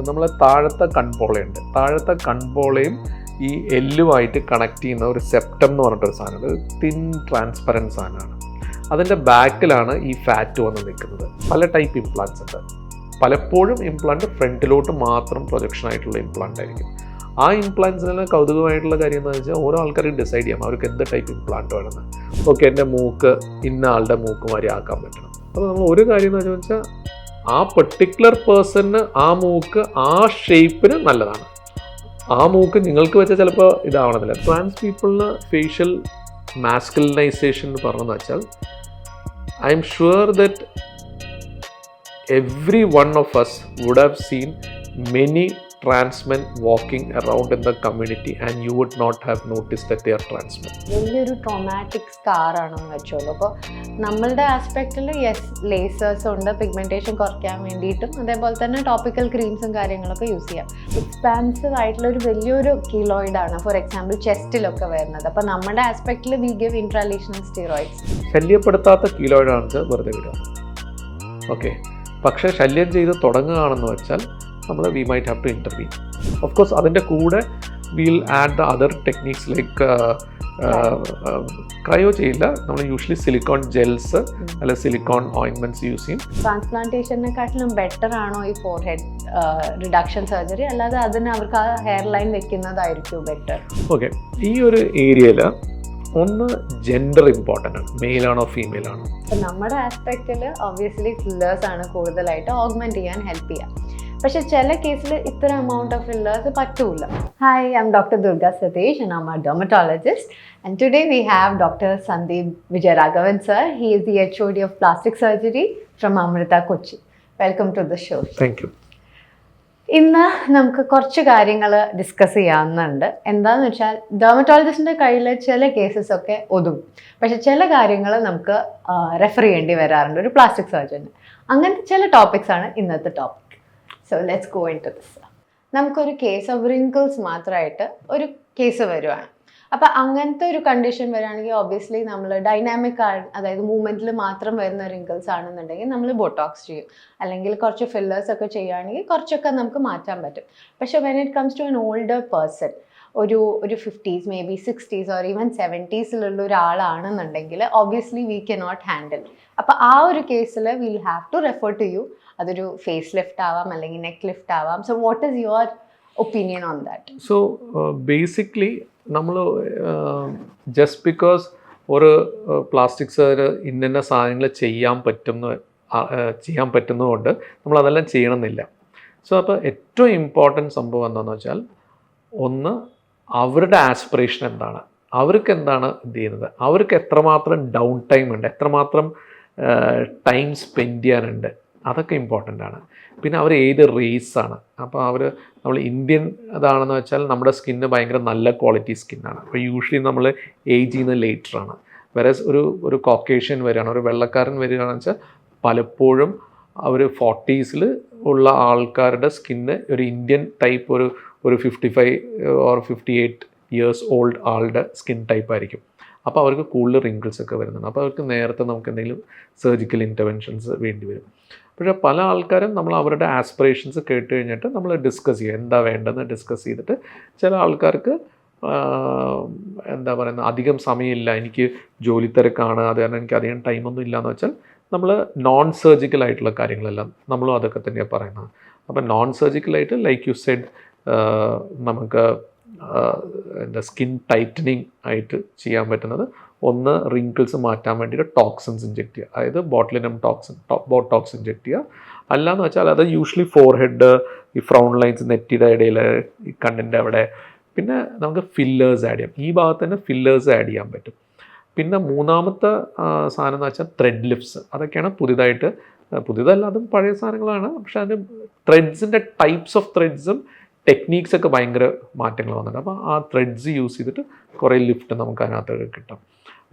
നമ്മളെ താഴത്തെ കൺപോളയുണ്ട്. താഴത്തെ കൺപോളയും ഈ എല്ലുമായിട്ട് കണക്ട് ചെയ്യുന്ന ഒരു സെപ്റ്റം എന്ന് പറഞ്ഞിട്ടൊരു സാധനം, ഒരു തിൻ ട്രാൻസ്പെറൻറ്റ് സാധനമാണ്. അതിൻ്റെ ബാക്കിലാണ് ഈ ഫാറ്റ് വന്ന് നിൽക്കുന്നത്. പല ടൈപ്പ് ഇംപ്ലാന്റ്സ് ഉണ്ട്. പലപ്പോഴും ഇംപ്ലാന്റ് ഫ്രണ്ടിലോട്ട് മാത്രം പ്രൊജക്ഷൻ ആയിട്ടുള്ള ഇംപ്ലാന്റ് ആയിരിക്കും. ആ ഇംപ്ലാന്റ്സിന് കൗതുകമായിട്ടുള്ള കാര്യം എന്താണെന്ന് വെച്ചാൽ ഓരോ ആൾക്കാർക്ക് ഡിസൈഡ് ചെയ്യാം അവർക്ക് എന്ത് ടൈപ്പ് ഇംപ്ലാന്റ് വേണമെന്ന്. ഓക്കെ, എൻ്റെ മൂക്ക് ഇന്ന ആളുടെ മൂക്ക് മാതിരി ആക്കാൻ പറ്റണം. അപ്പോൾ നമ്മൾ ഒരു കാര്യം എന്ന് വെച്ചാൽ ആ പെർട്ടിക്കുലർ പേഴ്സണിന് ആ മൂക്ക് ആ ഷേപ്പിന് നല്ലതാണ്. ആ മൂക്ക് നിങ്ങൾക്ക് വെച്ചാൽ ചിലപ്പോൾ ഇതാവണമെന്നില്ല. ട്രാൻസ് പീപ്പിളിന് ഫേഷ്യൽ മാസ്കുലിനൈസേഷൻ എന്ന് പറഞ്ഞതെന്ന് വെച്ചാൽ I am sure that every one of us would have seen many trans men walking around in the community and you would not have noticed that they are trans men. വലിയൊരു traumatic scar ആണെന്ന് വെച്ചോളൂ. അപ്പോൾ നമ്മളുടെ ആസ്പെക്റ്റിൽ yes ലേസേഴ്സ് ഉണ്ട് pigmentation കുറയ്ക്കാൻ വേണ്ടിയിട്ടും, അതേപോലെ തന്നെ ടോപ്പിക്കൽ ക്രീംസും കാര്യങ്ങളൊക്കെ യൂസ് ചെയ്യാം. എക്സ്പാൻസീവ് ആയിട്ടുള്ള ഒരു വലിയൊരു കീലോയിഡാണ് ഫോർ എക്സാമ്പിൾ ചെസ്റ്റിലൊക്കെ വരുന്നത്. അപ്പോൾ നമ്മുടെ ആസ്പെക്റ്റിൽ വി ഗിവ് ഇൻട്രാലീഷണൽ സ്റ്റീറോയിഡ്സ്. ശല്യപ്പെടുത്താത്ത കീലോയിഡാണെന്ന് വെറുതെ വിടുക. ഓക്കെ, പക്ഷേ ശല്യം ചെയ്ത് തുടങ്ങുകയാണെന്ന് വെച്ചാൽ നമ്മൾ we might have to intervene. Of course അതിൻ്റെ കൂടെ will add the other techniques like cryo ചെയ്യില്ല, നമ്മൾ യൂഷ്വലി സിലിക്കോൺ ജെൽസ് അല്ല സിലിക്കോൺ ഓയിൻമെൻറ്റ്സ് യൂസ് ചെയ്യും. ട്രാൻസ്പ്ലാന്റേഷനെക്കാട്ടിലും ബെറ്റർ ആണോ ഈ ഫോർ ഹെഡ് റിഡക്ഷൻ സർജറി, അല്ലാതെ അതിന് അവർക്ക് ആ ഹെയർ ലൈൻ വെക്കുന്നതായിരിക്കും ബെറ്റർ? ഓക്കെ, ഈ ഒരു ഏരിയയിൽ ഒന്ന് ജെൻഡർ ഇമ്പോർട്ടൻ്റ് ആണ്, മെയിൽ ആണോ ഫീമെയിൽ ആണോ. അപ്പം നമ്മുടെ ആസ്പെക്റ്റിൽ ഒബ്വിയസ്ലി ഫില്ലേഴ്സ് ആണ് കൂടുതലായിട്ട് ഓഗ്മെൻറ്റ് ചെയ്യാൻ ഹെൽപ്പ് ചെയ്യുക. പക്ഷേ ചില കേസിൽ ഇത്ര എമൗണ്ട് ഓഫ് ഫില്ലേഴ്സ് പറ്റൂല. Hi, I'm doctor Durga Satheesh and I'm a dermatologist, and today we have Dr. Sandeep Vijayaraghavan sir. He is the HOD of plastic surgery from Amrita Kochi. Welcome to the show. Thank you. ഇന്ന് നമുക്ക് കുറച്ച് കാര്യങ്ങൾ discuss ചെയ്യാവുന്നുണ്ട്. എന്താണെന്ന് വെച്ചാൽ ഡെർമറ്റോളജിസ്റ്റിൻ്റെ കയ്യിൽ ചില cases ഒക്കെ ഒതുങ്ങും, പക്ഷെ ചില കാര്യങ്ങൾ നമുക്ക് റെഫർ ചെയ്യേണ്ടി വരാറുണ്ട് ഒരു പ്ലാസ്റ്റിക് സർജന്. അങ്ങനത്തെ ചില ടോപ്പിക്സ് ആണ് ഇന്നത്തെ topic. So let's go into this. നമുക്കൊരു കേസ് ഓഫ് റിങ്കിൾസ് മാത്രമായിട്ട് ഒരു കേസ് വരുവാണ്. അപ്പം അങ്ങനത്തെ ഒരു കണ്ടീഷൻ വരികയാണെങ്കിൽ ഒബ്വിയസ്ലി നമ്മൾ ഡൈനാമിക് അതായത് മൂവ്മെൻറ്റിൽ മാത്രം വരുന്ന റിങ്കിൾസ് ആണെന്നുണ്ടെങ്കിൽ നമ്മൾ ബോട്ടോക്സ് ചെയ്യും, അല്ലെങ്കിൽ കുറച്ച് ഫില്ലേഴ്സ് ഒക്കെ ചെയ്യുകയാണെങ്കിൽ കുറച്ചൊക്കെ നമുക്ക് മാറ്റാൻ പറ്റും. പക്ഷേ when it comes to an older person, ഒരു 50s may be 60s or even 70s ഒരാളാണെന്നുണ്ടെങ്കിൽ obviously we can not handle. അപ്പോൾ ആ ഒരു കേസിൽ will have to refer to you. അതൊരു ഫേസ് ലിഫ്റ്റ് ആവാം അല്ലെങ്കിൽ നെക്ക് ലിഫ്റ്റ് ആവാം. So what is your opinion on that? So basically നമ്മൾ ജസ്റ്റ് ബിക്കോസ് ഒരു പ്ലാസ്റ്റിക് സർജറി ഇന്ന സാധനങ്ങൾ ചെയ്യാൻ പറ്റുന്നതുകൊണ്ട് നമ്മൾ അതെല്ലാം ചെയ്യണമെന്നില്ല. സോ അപ്പോൾ ഏറ്റവും ഇമ്പോർട്ടൻറ്റ് സംഭവം എന്താണെന്ന് വെച്ചാൽ, ഒന്ന് അവരുടെ ആസ്പിറേഷൻ എന്താണ്, അവർക്ക് എന്താണ് ഇത് ചെയ്യുന്നത്, അവർക്ക് എത്രമാത്രം ഡൗൺ ടൈം ഉണ്ട്, എത്രമാത്രം ടൈം സ്പെൻഡ് ചെയ്യാനുണ്ട്, അതൊക്കെ ഇമ്പോർട്ടൻ്റ് ആണ്. പിന്നെ അവർ ഏത് റേസാണ്. അപ്പോൾ നമ്മൾ ഇന്ത്യൻ ഇതാണെന്ന് വെച്ചാൽ നമ്മുടെ സ്കിന്ന് ഭയങ്കര നല്ല ക്വാളിറ്റി സ്കിന്നാണ്. അപ്പോൾ യൂഷ്വലി നമ്മൾ ഏജ് ചെയ്യുന്നത് ലേറ്ററാണ്. വേറെ ഒരു കോക്കേഷ്യൻ വരികയാണ്, ഒരു വെള്ളക്കാരൻ വരികയാണെന്ന് വെച്ചാൽ പലപ്പോഴും അവർ 40s ഉള്ള ആൾക്കാരുടെ സ്കിന്ന് ഒരു ഇന്ത്യൻ ടൈപ്പ് ഒരു 55 ഓർ 58 ഇയേഴ്സ് ഓൾഡ് ആളുടെ സ്കിൻ ടൈപ്പ് ആയിരിക്കും. അപ്പോൾ അവർക്ക് കൂടുതൽ റിങ്കിൾസ് ഒക്കെ വരുന്നുണ്ട്. അപ്പോൾ അവർക്ക് നേരത്തെ നമുക്ക് എന്തെങ്കിലും സർജിക്കൽ ഇൻ്റർവെൻഷൻസ് വേണ്ടി വരും. പക്ഷേ പല ആൾക്കാരും നമ്മൾ അവരുടെ ആസ്പിറേഷൻസ് കേട്ട് കഴിഞ്ഞിട്ട് നമ്മൾ ഡിസ്കസ് ചെയ്യുക, എന്താ വേണ്ടതെന്ന് ഡിസ്കസ് ചെയ്തിട്ട്, ചില ആൾക്കാർക്ക് എന്താ പറയുന്നത് അധികം സമയമില്ല, എനിക്ക് ജോലി തിരക്കാണ്, അത് കാരണം എനിക്ക് അധികം ടൈമൊന്നും ഇല്ലയെന്ന് വെച്ചാൽ നമ്മൾ നോൺ സർജിക്കൽ ആയിട്ടുള്ള കാര്യങ്ങളെല്ലാം നമ്മളും അതൊക്കെ തന്നെയാണ് പറയുന്നത്. അപ്പം നോൺ സർജിക്കലായിട്ട് ലൈക്ക് യു സെഡ് നമുക്ക് എന്താ സ്കിൻ ടൈറ്റനിങ് ആയിട്ട് ചെയ്യാൻ പറ്റുന്നത്, ഒന്ന് റിങ്കിൾസ് മാറ്റാൻ വേണ്ടിയിട്ട് ടോക്സിൻസ് ഇഞ്ചെക്ട് ചെയ്യുക, അതായത് ബോട്ട്ലിനം ബോട്ടോക്സ് ഇഞ്ചെക്ട് ചെയ്യുക. അല്ലാന്ന് വെച്ചാൽ അത് യൂഷ്വലി ഫോർഹെഡ്, ഈ ഫ്രൗൺ ലൈൻസ്, നെറ്റിയുടെ ഇടയിൽ, ഈ കണ്ണിൻ്റെ അവിടെ. പിന്നെ നമുക്ക് ഫില്ലേഴ്സ് ആഡ് ചെയ്യാം, ഈ ഭാഗത്ത് തന്നെ ഫില്ലേഴ്സ് ആഡ് ചെയ്യാൻ പറ്റും. പിന്നെ മൂന്നാമത്തെ സാധനം എന്ന് വെച്ചാൽ ത്രെഡ് ലിഫ്റ്റ്സ്. അതൊക്കെയാണ് പുതിയതല്ല, അതും പഴയ സാധനങ്ങളാണ്. പക്ഷേ അതിന് ത്രെഡ്സിൻ്റെ ടൈപ്സ് ഓഫ് ത്രെഡ്സും ടെക്നീക്സ് ഒക്കെ ഭയങ്കര മാറ്റങ്ങൾ വന്നിട്ടുണ്ട്. അപ്പോൾ ആ ത്രെഡ്സ് യൂസ് ചെയ്തിട്ട് കുറേ ലിഫ്റ്റ് നമുക്ക് അതിനകത്ത് കിട്ടും.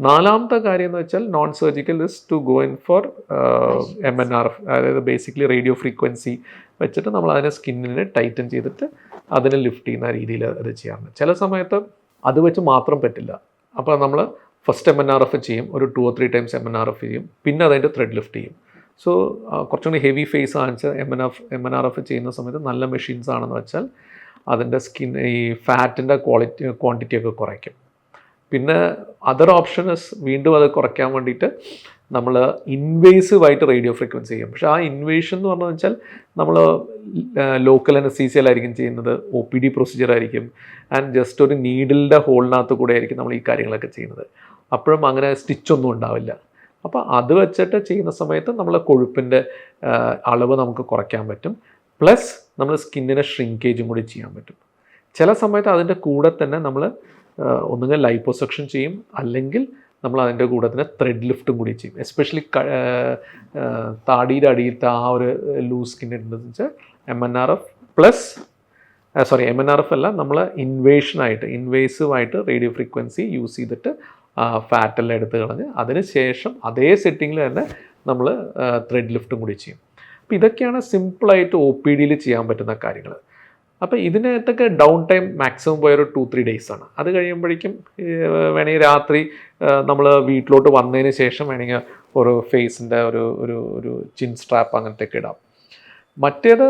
നാലാമത്തെ കാര്യം എന്ന് വെച്ചാൽ non surgical is to go in for MNRF, അതായത് ബേസിക്കലി റേഡിയോ ഫ്രീക്വൻസി വെച്ചിട്ട് നമ്മൾ അതിനെ സ്കിന്നിനെ ടൈറ്റൻ ചെയ്തിട്ട് അതിനെ ലിഫ്റ്റ് ചെയ്യുന്ന രീതിയിൽ അത് ചെയ്യാറുണ്ട്. ചില സമയത്ത് അത് വെച്ച് മാത്രം പറ്റില്ല. അപ്പോൾ നമ്മൾ ഫസ്റ്റ് MNRF ചെയ്യും, ഒരു 2 or 3 times MNRF ചെയ്യും, പിന്നെ അതിൻ്റെ ത്രെഡ് ലിഫ്റ്റ് ചെയ്യും. സോ കുറച്ചും കൂടി ഹെവി ഫേസ് കാണിച്ച് MNRF ചെയ്യുന്ന സമയത്ത് നല്ല മെഷീൻസ് ആണെന്ന് വെച്ചാൽ അതിൻ്റെ സ്കിൻ ഈ ഫാറ്റിൻ്റെ ക്വാണ്ടിറ്റി ഒക്കെ കുറയ്ക്കും. പിന്നെ അതർ ഓപ്ഷൻസ് വീണ്ടും അത് കുറയ്ക്കാൻ വേണ്ടിയിട്ട് നമ്മൾ ഇൻവേസീവായിട്ട് റേഡിയോ ഫ്രീക്വൻസി ചെയ്യും. പക്ഷേ ആ ഇൻവേഷൻ എന്ന് പറഞ്ഞു വെച്ചാൽ നമ്മൾ ലോക്കൽ അനസ്തീസിയയിലായിരിക്കും ചെയ്യുന്നത്, OPD പ്രൊസീജിയർ ആയിരിക്കും, ആൻഡ് ജസ്റ്റ് ഒരു നീഡിലിൻ്റെ ഹോളിനകത്ത് കൂടെ ആയിരിക്കും നമ്മൾ ഈ കാര്യങ്ങളൊക്കെ ചെയ്യുന്നത്. അപ്പോഴും അങ്ങനെ സ്റ്റിച്ചൊന്നും ഉണ്ടാവില്ല. അപ്പോൾ അത് വെച്ചിട്ട് ചെയ്യുന്ന സമയത്ത് നമ്മൾ കൊഴുപ്പിൻ്റെ അളവ് നമുക്ക് കുറയ്ക്കാൻ പറ്റും. പ്ലസ് നമ്മൾ സ്കിന്നിനെ ഷ്രിങ്കേജും കൂടി ചെയ്യാൻ പറ്റും. ചില സമയത്ത് അതിൻ്റെ കൂടെ തന്നെ നമ്മൾ ഒന്നുകിൽ ലൈപ്പോസക്ഷൻ ചെയ്യും, അല്ലെങ്കിൽ നമ്മൾ അതിൻ്റെ കൂടെ തന്നെ ത്രെഡ് ലിഫ്റ്റും കൂടി ചെയ്യും. എസ്പെഷ്യലി താടിയുടെ അടിയിലത്തെ ആ ഒരു ലൂസ് സ്കിന്നിൻ്റെ വെച്ചാൽ MNRF അല്ല, നമ്മൾ ഇൻവേസീവായിട്ട് റേഡിയോ ഫ്രീക്വൻസി യൂസ് ചെയ്തിട്ട് ഫാറ്റെല്ലാം എടുത്ത് കളഞ്ഞ് അതിന് ശേഷം അതേ സെറ്റിങ്ങിൽ തന്നെ നമ്മൾ ത്രെഡ് ലിഫ്റ്റും കൂടി ചെയ്യും. അപ്പോൾ ഇതൊക്കെയാണ് സിമ്പിളായിട്ട് OPDയിൽ ചെയ്യാൻ പറ്റുന്ന കാര്യങ്ങൾ. അപ്പോൾ ഇതിനകത്തൊക്കെ ഡൗൺ ടൈം മാക്സിമം പോയൊരു 2-3 days ആണ്. അത് കഴിയുമ്പോഴേക്കും വേണമെങ്കിൽ രാത്രി നമ്മൾ വീട്ടിലോട്ട് വന്നതിന് ശേഷം വേണമെങ്കിൽ ഒരു ഫേസിൻ്റെ ഒരു ചിൻ സ്ട്രാപ്പ് അങ്ങനത്തെയൊക്കെ ഇടാം. മറ്റേത്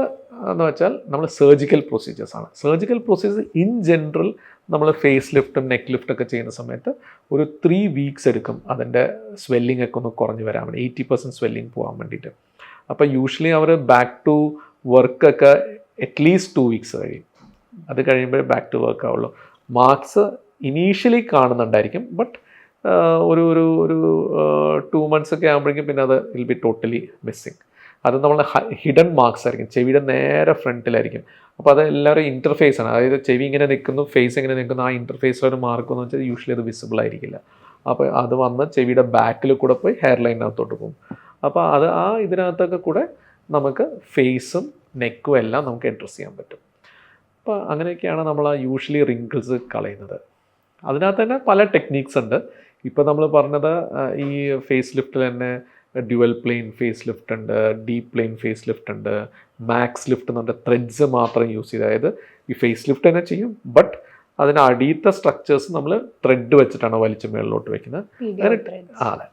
എന്ന് വെച്ചാൽ നമ്മൾ സർജിക്കൽ പ്രൊസീജിയേഴ്സാണ്. സർജിക്കൽ പ്രൊസീജിയർ ഇൻ ജനറൽ നമ്മൾ ഫേസ് ലിഫ്റ്റും നെക്ക് ലിഫ്റ്റൊക്കെ ചെയ്യുന്ന സമയത്ത് ഒരു 3 weeks എടുക്കും അതിൻ്റെ സ്വെല്ലിംഗ് ഒക്കെ ഒന്ന് കുറഞ്ഞ് വരാൻ വേണ്ടി, 80% സ്വെല്ലിംഗ് പോകാൻ വേണ്ടിയിട്ട്. അപ്പോൾ യൂഷ്വലി അവർ ബാക്ക് ടു വർക്കൊക്കെ അറ്റ്ലീസ്റ്റ് 2 weeks കഴിയും. അത് കഴിയുമ്പോഴേ ബാക്ക് ടു വർക്ക് ആവുള്ളൂ. മാർക്സ് ഇനീഷ്യലി കാണുന്നുണ്ടായിരിക്കും, ബട്ട് ഒരു 2 months ഒക്കെ ആകുമ്പോഴേക്കും പിന്നെ അത് വിൽ ബി ടോട്ടലി മിസ്സിങ്. അത് നമ്മളുടെ ഹിഡൻ മാർക്സ് ആയിരിക്കും, ചെവിയുടെ നേരെ ഫ്രണ്ടിലായിരിക്കും. അപ്പോൾ അത് എല്ലാവരും ഇൻ്റർഫേസാണ്, അതായത് ചെവി ഇങ്ങനെ നിൽക്കുന്നു, ഫേസ് ഇങ്ങനെ നിൽക്കുന്നു, ആ ഇൻ്റർഫേസിലൊരു മാർക്ക് എന്ന് വെച്ചാൽ യൂഷ്വലി അത് വിസിബിൾ ആയിരിക്കില്ല. അപ്പോൾ അത് വന്ന് ചെവിയുടെ ബാക്കിൽ കൂടെ പോയി ഹെയർ ലൈനകത്തോട്ട് പോകും. അപ്പോൾ അത് ഇതിനകത്തൊക്കെ കൂടെ നമുക്ക് ഫേസും നെക്കും എല്ലാം നമുക്ക് അഡ്രസ്സ് ചെയ്യാൻ പറ്റും. അപ്പോൾ അങ്ങനെയൊക്കെയാണ് നമ്മൾ യൂഷ്വലി റിങ്കിൾസ് കളയുന്നത്. അതിനകത്ത് തന്നെ പല ടെക്നീക്സ് ഉണ്ട്. ഇപ്പോൾ നമ്മൾ പറഞ്ഞത് ഈ ഫേസ് ലിഫ്റ്റിൽ തന്നെ ഡ്യുവൽ പ്ലെയിൻ ഫേസ് ലിഫ്റ്റ് ഉണ്ട്, ഡീപ്പ് പ്ലെയിൻ ഫേസ് ലിഫ്റ്റ് ഉണ്ട്, മാക്സ് ലിഫ്റ്റ് എന്ന് പറഞ്ഞാൽ ത്രെഡ്സ് മാത്രം യൂസ് ചെയ്ത്, അതായത് ഈ ഫേസ് ലിഫ്റ്റ് തന്നെ ചെയ്യും, ബട്ട് അതിന് അടിയത്തെ സ്ട്രക്ചേഴ്സ് നമ്മൾ ത്രെഡ് വെച്ചിട്ടാണ് വലിച്ച് മേളിലോട്ട് വെക്കുന്നത്. അതെ,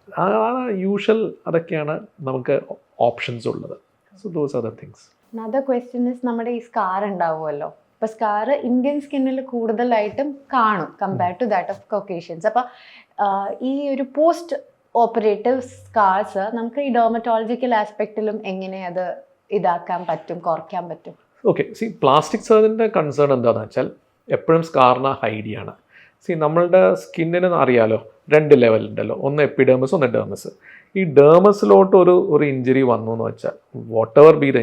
യൂഷ്വൽ അതൊക്കെയാണ് നമുക്ക് ഓപ്ഷൻസ് ഉള്ളത്. So those are the things. Another question is, നമ്മുടെ ഈ സ്കാർ ഉണ്ടാവുമല്ലോ, അപ്പോൾ സ്കാർ ഇന്ത്യൻ സ്കിന്നിൽ കൂടുതലായിട്ടും കാണും കമ്പയർഡ് ടു ദാറ്റ് ഓഫ് കോക്കേഷ്യൻസ്. അപ്പോൾ ഈ ഒരു പോസ്റ്റ് ഓപ്പറേറ്റീവ് സ്കാർസ് നമുക്ക് ഈ ഡെർമറ്റോളജിക്കൽ ആസ്പെക്റ്റിലും എങ്ങനെ അത് ഇതാക്കാൻ പറ്റും, കുറയ്ക്കാൻ പറ്റും? ഓക്കെ, പ്ലാസ്റ്റിക് സർജൻ്റെ കൺസേൺ എന്താണെന്ന് വെച്ചാൽ എപ്പോഴും സ്കാറിനെ ഹൈഡ് ചെയ്യാണ്. നമ്മളുടെ സ്കിന്നിന് അറിയാലോ 2 ലെവൽ ഉണ്ടല്ലോ, ഒന്ന് എപ്പിഡേമസ്, ഒന്ന് ഡേമസ്. ഈ ഡേമസിലോട്ട് ഒരു ഇഞ്ചുറി വന്നു എന്ന് വെച്ചാൽ, whatever be the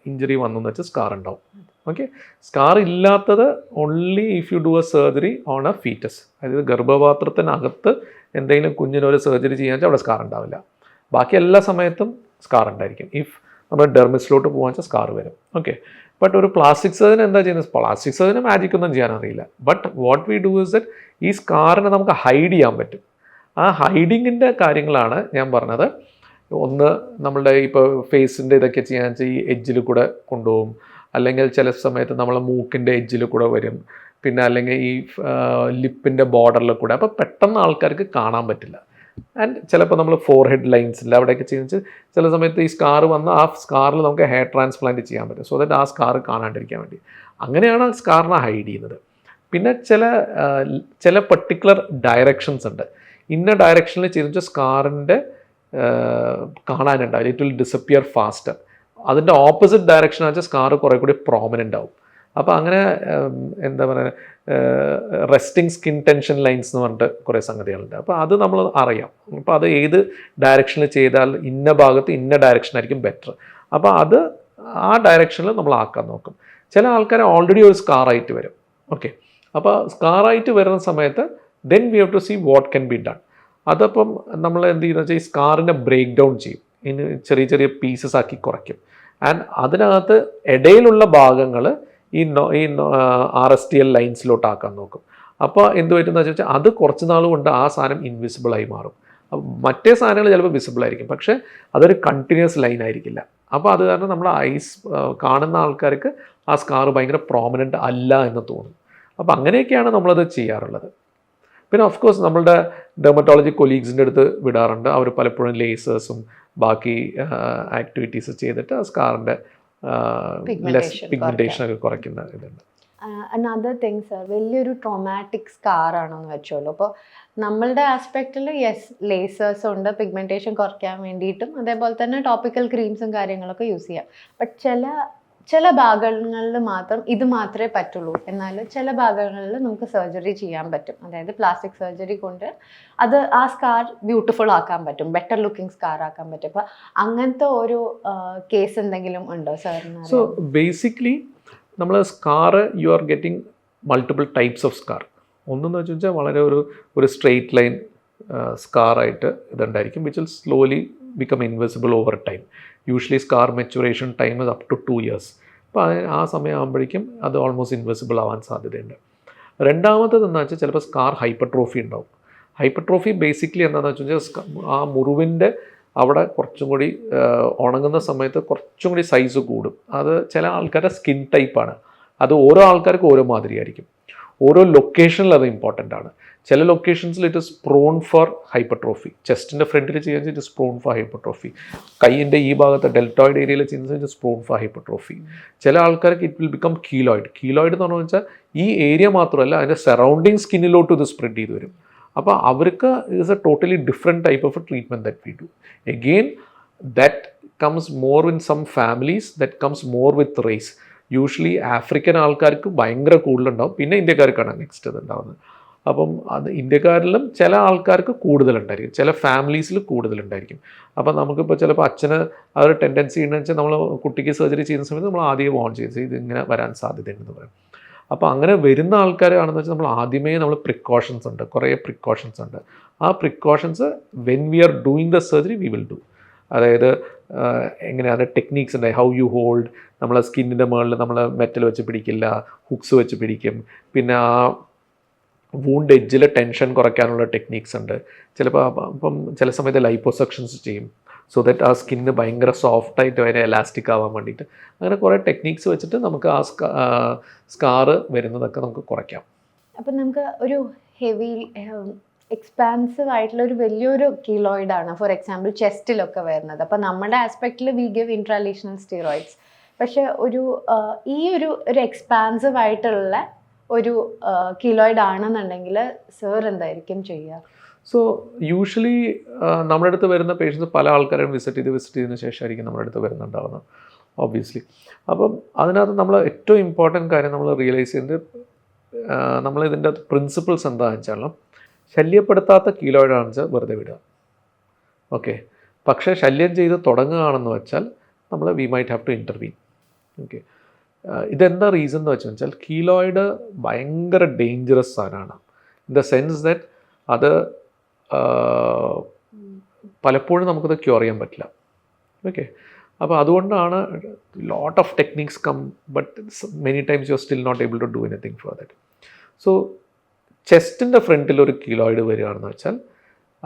injury വന്നു എന്ന് വെച്ചാൽ സ്കാർ ഉണ്ടാവും. ഓക്കെ, സ്കാർ ഇല്ലാത്തത് only if you do a surgery on a foetus, അതായത് ഗർഭപാത്രത്തിനകത്ത് എന്തെങ്കിലും കുഞ്ഞിനൊരു സർജറി ചെയ്യാൻ വെച്ചാൽ അവിടെ സ്കാർ ഉണ്ടാവില്ല. ബാക്കി എല്ലാ സമയത്തും സ്കാർ ഉണ്ടായിരിക്കും. ഇഫ് നമ്മൾ ഡെർമിസിലോട്ട് പോകാൻ വെച്ചാൽ സ്കാർ വരും. ഓക്കെ, ബട്ട് ഒരു പ്ലാസ്റ്റിക് സർജൻ എന്താ ചെയ്യുന്നത്? പ്ലാസ്റ്റിക് സർജന് മാജിക് ഒന്നും ചെയ്യാൻ അറിയില്ല. But what we do is that ഈ സ്കാറിനെ നമുക്ക് ഹൈഡ് ചെയ്യാൻ പറ്റും. ആ ഹൈഡിങ്ങിൻ്റെ കാര്യങ്ങളാണ് ഞാൻ പറഞ്ഞത്. ഒന്ന് നമ്മളുടെ ഇപ്പോൾ ഫേസിൻ്റെ ഇതൊക്കെ ചെയ്യാൻ വെച്ചാൽ ഈ എഡ്ജിൽ കൂടെ കൊണ്ടുപോകും, അല്ലെങ്കിൽ ചില സമയത്ത് നമ്മളെ മൂക്കിൻ്റെ എഡ്ജിൽ കൂടെ വരും, പിന്നെ അല്ലെങ്കിൽ ഈ ലിപ്പിൻ്റെ ബോർഡറിൽ കൂടെ. അപ്പോൾ പെട്ടെന്ന് ആൾക്കാർക്ക് കാണാൻ പറ്റില്ല. ആൻഡ് ചിലപ്പോൾ നമ്മൾ ഫോർഹെഡ് ലൈൻസിൽ അവിടെയൊക്കെ ചെയ്യുന്നത് ചില സമയത്ത് ഈ സ്കാർ വന്ന് ആ സ്കാറിൽ നമുക്ക് ഹെയർ ട്രാൻസ്പ്ലാന്റ് ചെയ്യാൻ പറ്റും, സോ ദാറ്റ് ആ സ്കാർ കാണാണ്ടിരിക്കാൻ വേണ്ടി. അങ്ങനെയാണ് സ്കാറിനെ ഹൈഡ് ചെയ്യുന്നത്. പിന്നെ ചില പർട്ടിക്കുലർ ഡയറക്ഷൻസ് ഉണ്ട്. ഇന്ന ഡയറക്ഷനിൽ ചെയ്തെന്ന് വെച്ചാൽ സ്കാറിൻ്റെ കാണാനുണ്ടാവില്ല, ഇറ്റ് വിൽ ഡിസപ്പിയർ ഫാസ്റ്റർ. അതിൻ്റെ ഓപ്പോസിറ്റ് ഡയറക്ഷൻ വെച്ചാൽ സ്കാർ കുറേ കൂടി പ്രോമിനൻ്റ് ആവും. അപ്പോൾ അങ്ങനെ എന്താ പറയുക, റെസ്റ്റിംഗ് സ്കിൻ ടെൻഷൻ ലൈൻസ് എന്ന് പറഞ്ഞിട്ട് കുറേ സംഗതികളുണ്ട്. അപ്പോൾ അത് നമ്മൾ അറിയാം. അപ്പോൾ അത് ഏത് ഡയറക്ഷനിൽ ചെയ്താൽ ഇന്ന ഭാഗത്ത് ഇന്ന ഡയറക്ഷൻ ആയിരിക്കും ബെറ്റർ. അപ്പോൾ അത് ആ ഡയറക്ഷനിൽ നമ്മൾ ആക്കാൻ നോക്കും. ചില ആൾക്കാർ ഓൾറെഡി ഒരു സ്കാറായിട്ട് വരും. ഓക്കെ, അപ്പോൾ സ്കാറായിട്ട് വരുന്ന സമയത്ത് then we have to see what can be done. അതപ്പം നമ്മൾ എന്ത് ചെയ്യുന്നത് വെച്ചാൽ ഈ സ്കാറിനെ ബ്രേക്ക് ഡൗൺ ചെയ്യും, ഇനി ചെറിയ ചെറിയ പീസസ് ആക്കി കുറയ്ക്കും. ആൻഡ് അതിനകത്ത് ഇടയിലുള്ള ഭാഗങ്ങൾ ഈ RSTL ലൈൻസിലോട്ടാക്കാൻ നോക്കും. അപ്പോൾ എന്ത് പറ്റുന്ന വെച്ചാൽ അത് കുറച്ച് നാൾ കൊണ്ട് ആ സാധനം ഇൻവിസിബിളായി മാറും. മറ്റേ സാധനങ്ങൾ ചിലപ്പോൾ വിസിബിൾ ആയിരിക്കും, പക്ഷേ അതൊരു കണ്ടിന്യൂസ് ലൈൻ ആയിരിക്കില്ല. അപ്പോൾ അത് കാരണം നമ്മൾ ഐസ് കാണുന്ന ആൾക്കാർക്ക് ആ സ്കാർ ഭയങ്കര പ്രോമിനൻ്റ് അല്ല എന്ന് തോന്നും. അപ്പോൾ അങ്ങനെയൊക്കെയാണ് നമ്മളത് ചെയ്യാറുള്ളത്. പിന്നെ ഓഫ് കോഴ്സ് നമ്മളുടെ ഡെർമറ്റോളജി കൊലീഗ്സിൻ്റെ അടുത്ത് വിടാറുണ്ട്. അവർ പലപ്പോഴും ലേസേഴ്സും ബാക്കി ആക്ടിവിറ്റീസ് ചെയ്തിട്ട് ആ സ്കാറിൻ്റെ ലെസ് പിഗ്മെൻറ്റേഷനൊക്കെ കുറയ്ക്കുന്ന ഇതുണ്ട്. അനദർ തിങ് സർ, വലിയൊരു ട്രോമാറ്റിക് സ്കാർ ആണെന്ന് വെച്ചോളൂ. അപ്പോൾ നമ്മളുടെ ആസ്പെക്റ്റിൽ യെസ് ലേസേഴ്സ് ഉണ്ട് പിഗ്മെൻറ്റേഷൻ കുറയ്ക്കാൻ വേണ്ടിയിട്ടും, അതേപോലെ തന്നെ ടോപ്പിക്കൽ ക്രീംസും കാര്യങ്ങളൊക്കെ യൂസ് ചെയ്യാം. ബട്ട് ചില ഭാഗങ്ങളിൽ മാത്രം ഇത് മാത്രമേ പറ്റുള്ളൂ. എന്നാൽ ചില ഭാഗങ്ങളിൽ നമുക്ക് സർജറി ചെയ്യാൻ പറ്റും. അതായത് പ്ലാസ്റ്റിക് സർജറി കൊണ്ട് അത് ആ സ്കാർ ബ്യൂട്ടിഫുൾ ആക്കാൻ പറ്റും, ബെറ്റർ ലുക്കിംഗ് സ്കാർ ആക്കാൻ പറ്റും. അപ്പോൾ അങ്ങനത്തെ ഒരു കേസ് എന്തെങ്കിലും ഉണ്ടോ സാറിന്? സോ ബേസിക്കലി നമ്മൾ scar you are getting multiple types of scar. ഒന്നെന്ന് വെച്ചാൽ വളരെ ഒരു സ്ട്രെയിറ്റ് ലൈൻ സ്കാറായിട്ട് ഇതുണ്ടായിരിക്കും, which will slowly become invisible over time. Usually scar maturation time is up to 2 years. അപ്പോൾ ആ സമയമാകുമ്പോഴേക്കും അത് ഓൾമോസ്റ്റ് ഇൻവിസിബിൾ ആവാൻ സാധ്യതയുണ്ട്. രണ്ടാമത്തത് എന്താ വെച്ചാൽ ചിലപ്പോൾ സ്കാർ ഹൈപ്പർട്രോഫി ഉണ്ടാവും. ഹൈപ്പർട്രോഫി ബേസിക്കലി എന്താണെന്ന് വെച്ചാൽ ആ മുറിവിൻ്റെ അവിടെ കുറച്ചും കൂടി ഉണങ്ങുന്ന സമയത്ത് കുറച്ചും കൂടി സൈസ് കൂടും. അത് ചില ആൾക്കാരുടെ സ്കിൻ ടൈപ്പാണ്, അത് ഓരോ ആൾക്കാർക്കും ഓരോ മാതിരിയായിരിക്കും. ഓരോ ലൊക്കേഷനിൽ അത് ഇമ്പോർട്ടൻ്റ് ആണ്. ചില ലൊക്കേഷൻസിൽ it is prone for hypertrophy. ചെസ്റ്റിൻ്റെ ഫ്രണ്ടിൽ ചെയ്യാൻ it is prone for hypertrophy. കൈയിൻ്റെ ഈ ഭാഗത്ത് ഡെൽറ്റോയിഡ് ഏരിയയിൽ ചെയ്യുന്നത് it is prone for hypertrophy. ചില ആൾക്കാർക്ക് it will become keloid. Keloid എന്ന് പറഞ്ഞു വെച്ചാൽ ഈ ഏരിയ മാത്രമല്ല, അതിൻ്റെ സറൗണ്ടിങ് സ്കിന്നിലോട്ട് ഇത് സ്പ്രെഡ് ചെയ്ത് വരും. അപ്പോൾ അവർക്ക് is a totally different type of a treatment that we do. Again that comes more in some families, that comes more with race. Usually African ആൾക്കാർക്ക് ഭയങ്കര കൂടുതലുണ്ടാവും, പിന്നെ ഇന്ത്യക്കാർക്കാണ് നെക്സ്റ്റ് ഇത് ഉണ്ടാവുന്നത്. അപ്പം അത് ഇന്ത്യക്കാരിലും ചില ആൾക്കാർക്ക് കൂടുതലുണ്ടായിരിക്കും, ചില ഫാമിലീസിൽ കൂടുതലുണ്ടായിരിക്കും. അപ്പം നമുക്കിപ്പോൾ ചിലപ്പോൾ അച്ഛന് ആ ഒരു ടെൻഡൻസി ഉണ്ടെന്ന് വെച്ചാൽ നമ്മൾ കുട്ടിക്ക് സർജറി ചെയ്യുന്ന സമയത്ത് നമ്മൾ ആദ്യം വാൺ ചെയ്ത് ഇതിങ്ങനെ വരാൻ സാധ്യതയുണ്ടെന്ന് പറയും. അപ്പോൾ അങ്ങനെ വരുന്ന ആൾക്കാരാണെന്ന് വെച്ചാൽ നമ്മൾ ആദ്യമേ നമ്മൾ പ്രിക്കോഷൻസ് ഉണ്ട്, കുറേ പ്രിക്കോഷൻസ് ഉണ്ട്. ആ precautions when we are doing the surgery we will do. അതായത് എങ്ങനെയാണ് ടെക്നീക്സ് ഉണ്ട്, ഹൗ യു ഹോൾഡ്, നമ്മളെ സ്കിന്നിൻ്റെ മുകളിൽ നമ്മൾ മെറ്റൽ വെച്ച് പിടിക്കില്ല, ഹുക്സ് വെച്ച് പിടിക്കും. പിന്നെ ആ വൂണ്ട് എഡ്ജിൽ ടെൻഷൻ കുറയ്ക്കാനുള്ള ടെക്നീക്സ് ഉണ്ട്. ചിലപ്പോൾ അപ്പം ചില സമയത്ത് ലൈപ്പോസക്ഷൻസ് ചെയ്യും, സോ ദറ്റ് ആ സ്കിന്ന് ഭയങ്കര സോഫ്റ്റായിട്ട് അതിനെ എലാസ്റ്റിക് ആവാൻ വേണ്ടിയിട്ട്. അങ്ങനെ കുറേ ടെക്നീക്സ് വെച്ചിട്ട് നമുക്ക് ആ സ്കാറ് വരുന്നതൊക്കെ നമുക്ക് കുറയ്ക്കാം. അപ്പം നമുക്ക് ഒരു ഹെവി എക്സ്പാൻസീവ് ആയിട്ടുള്ള ഒരു വലിയൊരു കീലോയിഡാണ് ഫോർ എക്സാമ്പിൾ ചെസ്റ്റിലൊക്കെ വരുന്നത്. അപ്പം നമ്മുടെ ആസ്പെക്റ്റിൽ വി ഗിവ് ഇൻട്രാലീഷണൽ സ്റ്റീറോയിഡ്സ്. പക്ഷെ ഈ ഒരു എക്സ്പാൻസീവ് ആയിട്ടുള്ള ഒരു കീലോയിഡ് ആണെന്നുണ്ടെങ്കിൽ സർ എന്തായിരിക്കും ചെയ്യുക? സോ യൂഷ്വലി നമ്മുടെ അടുത്ത് വരുന്ന പേഷ്യൻസ് പല ആൾക്കാരും വിസിറ്റ് ചെയ്തതിന് ശേഷമായിരിക്കും നമ്മുടെ അടുത്ത് വരുന്നുണ്ടാവുന്നത് ഒബ്വിയസ്ലി. അപ്പം അതിനകത്ത് നമ്മൾ ഏറ്റവും ഇമ്പോർട്ടൻറ്റ് കാര്യം നമ്മൾ റിയലൈസ് ചെയ്യുന്നത് നമ്മളിതിൻ്റെ പ്രിൻസിപ്പിൾസ് എന്താണെന്ന് വെച്ചാൽ ശല്യപ്പെടുത്താത്ത കീലോയിഡാണെന്ന് വെച്ചാൽ വെറുതെ വിടുക. ഓക്കെ, പക്ഷേ ശല്യം ചെയ്ത് തുടങ്ങുകയാണെന്ന് വെച്ചാൽ നമ്മൾ we might have to intervene. Okay, ഇതെന്താ റീസൺ എന്ന് വെച്ചാൽ കീലോയിഡ് ഭയങ്കര ഡേഞ്ചറസ് സാധനമാണ്. ഇൻ ദ സെൻസ് ദാറ്റ് അത് പലപ്പോഴും നമുക്കത് ക്യൂർ ചെയ്യാൻ പറ്റില്ല. ഓക്കെ, അപ്പോൾ അതുകൊണ്ടാണ് lot of techniques come, but many times you are still not able to do anything for that. So ചെസ്റ്റിൻ്റെ ഫ്രണ്ടിൽ ഒരു കീലോയിഡ് വരികയാണെന്ന് വെച്ചാൽ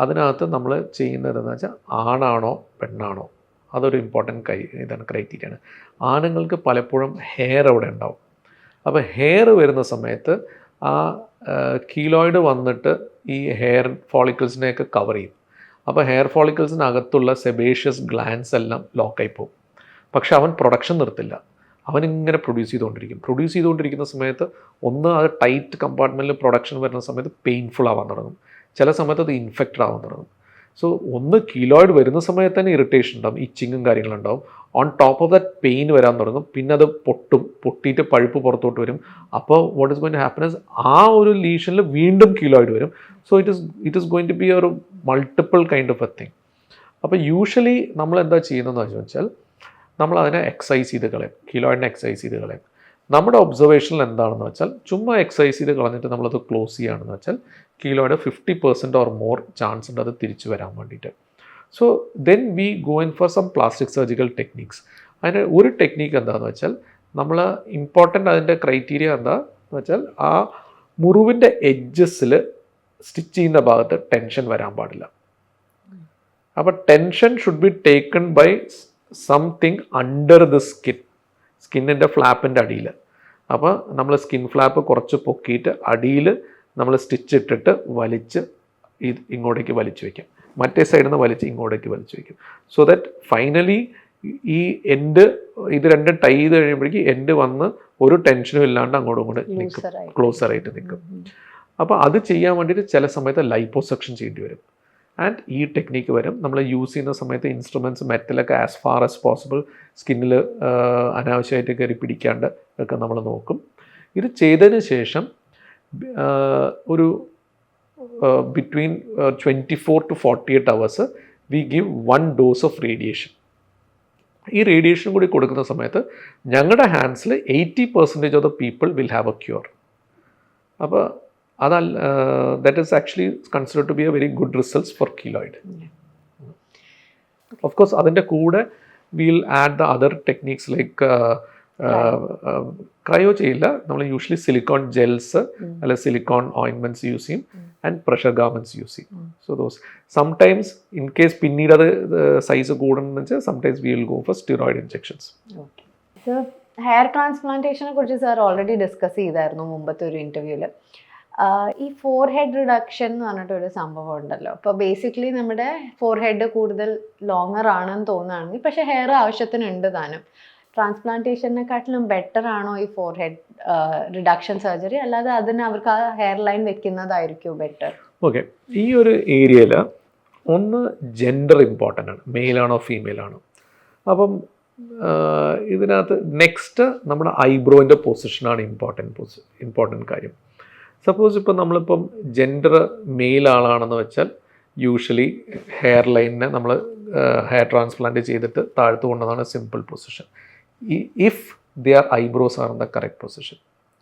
അതിനകത്ത് നമ്മൾ ചെയ്യുന്നതെന്ന് വെച്ചാൽ ആണാണോ പെണ്ണാണോ, അതൊരു ഇമ്പോർട്ടൻറ്റ് ഇതാണ് ക്രൈറ്റീരിയയാണ്. ആണുങ്ങൾക്ക് പലപ്പോഴും ഹെയർ അവിടെ ഉണ്ടാവും. അപ്പോൾ ഹെയർ വരുന്ന സമയത്ത് ആ കീലോയിഡ് വന്നിട്ട് ഈ ഹെയർ ഫോളിക്കിൾസിനെയൊക്കെ കവർ ചെയ്യും. അപ്പോൾ ഹെയർ ഫോളിക്കിൾസിനകത്തുള്ള സെബേഷ്യസ് ഗ്ലാൻസ് എല്ലാം ലോക്കായി പോകും. പക്ഷെ അവൻ പ്രൊഡക്ഷൻ നിർത്തില്ല, അവനിങ്ങനെ പ്രൊഡ്യൂസ് ചെയ്തുകൊണ്ടിരിക്കുന്ന സമയത്ത് ഒന്ന് അത് ടൈറ്റ് കമ്പാർട്ട്മെൻറ്റിൽ പ്രൊഡക്ഷൻ വരുന്ന സമയത്ത് പെയിൻഫുൾ ആവാൻ തുടങ്ങും, ചില സമയത്ത് അത് ഇൻഫെക്റ്റഡ് ആവാൻ തുടങ്ങും. സോ ഒന്ന് കീലോയിഡ് വരുന്ന സമയത്ത് തന്നെ ഇറിറ്റേഷൻ ഉണ്ടാവും, ഇച്ചിങ്ങും കാര്യങ്ങളുണ്ടാവും. On top of that pain വരാൻ തുടങ്ങും, പിന്നെ അത് പൊട്ടിയിട്ട് പഴുപ്പ് പുറത്തോട്ട് വരും. അപ്പോൾ what is going to happen is ആ ഒരു ലീഷനിൽ വീണ്ടും കീലോയിഡ് വരും. So it is going to be ഒരു multiple kind of a thing. അപ്പോൾ യൂഷ്വലി നമ്മൾ എന്താ ചെയ്യുന്നതെന്ന് വെച്ചാൽ നമ്മൾ അതിനെ എക്സസൈസ് ചെയ്ത് കളയും, കീലോയിഡിനെ എക്സസൈസ് ചെയ്ത് കളയും. നമ്മുടെ ഒബ്സർവേഷനിൽ എന്താണെന്ന് വെച്ചാൽ ചുമ്മാ എക്സസൈസ് ചെയ്ത് കളഞ്ഞിട്ട് നമ്മളത് ക്ലോസ് ചെയ്യുകയാണെന്ന് വെച്ചാൽ കീലോയിഡ് 50% ഓർ മോർ ചാൻസ് ഉണ്ട് അത് തിരിച്ചു വരാൻ വേണ്ടിയിട്ട്. So then we go in for some plastic surgical techniques. അതിന് ഒരു ടെക്നിക്ക് എന്താണെന്ന് വെച്ചാൽ നമ്മൾ ഇമ്പോർട്ടൻ്റ് അതിൻ്റെ ക്രൈറ്റീരിയ എന്താണെന്ന് വെച്ചാൽ ആ മുറിവിൻ്റെ എഡ്ജസിൽ സ്റ്റിച്ച് ചെയ്യുന്ന ഭാഗത്ത് ടെൻഷൻ വരാൻ പാടില്ല. അപ്പോൾ tension should be taken by something under the സ്കിന്നിൻ്റെ ഫ്ലാപ്പിൻ്റെ അടിയിൽ. അപ്പോൾ നമ്മൾ സ്കിൻ ഫ്ലാപ്പ് കുറച്ച് പൊക്കിയിട്ട് അടിയിൽ നമ്മൾ സ്റ്റിച്ച് ഇട്ടിട്ട് വലിച്ച് ഇങ്ങോട്ടേക്ക് വലിച്ചു വയ്ക്കാം. മറ്റേ സൈഡിൽ നിന്ന് വലിച്ച് ഇങ്ങോട്ടേക്ക് വലിച്ചു വയ്ക്കും. സോ ദാറ്റ് ഫൈനലി ഈ എൻഡ് ഇത് രണ്ടും ടൈ ചെയ്ത് കഴിയുമ്പോഴേക്കും എൻഡ് വന്ന് ഒരു ടെൻഷനും ഇല്ലാണ്ട് അങ്ങോട്ടും ഇങ്ങോട്ട് നിൽക്കും, ക്ലോസറായിട്ട് നിൽക്കും. അപ്പോൾ അത് ചെയ്യാൻ വേണ്ടിയിട്ട് ചില സമയത്ത് ലൈപ്പോസക്ഷൻ ചെയ്യേണ്ടി വരും. ആൻഡ് ഈ ടെക്നീക്ക് വരും നമ്മൾ യൂസ് ചെയ്യുന്ന സമയത്ത് ഇൻസ്ട്രുമെൻറ്റ്സ് മെറ്റലൊക്കെ ആസ് ഫാർ ആസ് പോസിബിൾ സ്കിന്നിൽ അനാവശ്യമായിട്ട് കയറി പിടിക്കാണ്ട് ഒക്കെ നമ്മൾ നോക്കും. ഇത് ചെയ്തതിന് ശേഷം ഒരു between 24 to 48 hours we give 1 dose of radiation. ഈ റേഡിയേഷൻ കൂടി കൊടുക്കുന്ന സമയത്ത് ഞങ്ങളുടെ ഹാൻഡ്സിൽ 80% of the people will have a cure. അപ്പോൾ അതല്ല, that is actually considered to be a very good results for keloid. Of course അതിൻ്റെ കൂടെ will add the other techniques like cryo ചെയ്യില്ല, നമ്മൾ യൂഷ്വലി സിലിക്കോൺ ജെൽസ് അല്ലെങ്കിൽ silicone ointments use ചെയ്യും and pressure garments use ചെയ്യും. So those sometimes in case പിന്നീട് അത് size കൂടണമെന്ന് വെച്ചാൽ sometimes we will go for steroid injections. Hair ട്രാൻസ്പ്ലാന്റേഷനെ കുറിച്ച് സാർ ഓൾറെഡി ഡിസ്കസ് ചെയ്തായിരുന്നു മുമ്പത്തെ ഒരു ഇൻ്റർവ്യൂവിൽ. ഈ ഫോർഹെഡ് റിഡക്ഷൻ എന്ന് പറഞ്ഞിട്ടൊരു സംഭവം ഉണ്ടല്ലോ. അപ്പോൾ ബേസിക്കലി നമ്മുടെ ഫോർഹെഡ് കൂടുതൽ ലോങ്ങർ ആണെന്ന് തോന്നുകയാണെങ്കിൽ പക്ഷേ ഹെയർ ആവശ്യത്തിനുണ്ട് താനും. ട്രാൻസ്പ്ലാന്റേഷനെക്കാട്ടിലും ബെറ്റർ ആണോ ഈ ഫോർഹെഡ് റിഡക്ഷൻ സർജറി, അല്ലാതെ അതിന് അവർക്ക് ആ ഹെയർ ലൈൻ വെക്കുന്നതായിരിക്കും ബെറ്റർ? ഓക്കെ, ഈ ഒരു ഏരിയയിൽ ഒന്ന് ജെൻഡർ ഇമ്പോർട്ടൻ്റ് ആണ്, മെയിലാണോ ഫീമെയിലാണോ. അപ്പം ഇതിനകത്ത് നെക്സ്റ്റ് നമ്മുടെ ഐബ്രോയിൻ്റെ പൊസിഷനാണ് ഇമ്പോർട്ടൻറ്റ് കാര്യം. സപ്പോസ് ഇപ്പോൾ നമ്മളിപ്പം ജെൻഡർ മെയിൽ ആളാണെന്ന് വെച്ചാൽ യൂഷ്വലി ഹെയർ ലൈനിനെ നമ്മൾ ഹെയർ ട്രാൻസ്പ്ലാന്റ് ചെയ്തിട്ട് താഴ്ത്തു കൊണ്ടതാണ് simple position. If their eyebrows are in the correct position.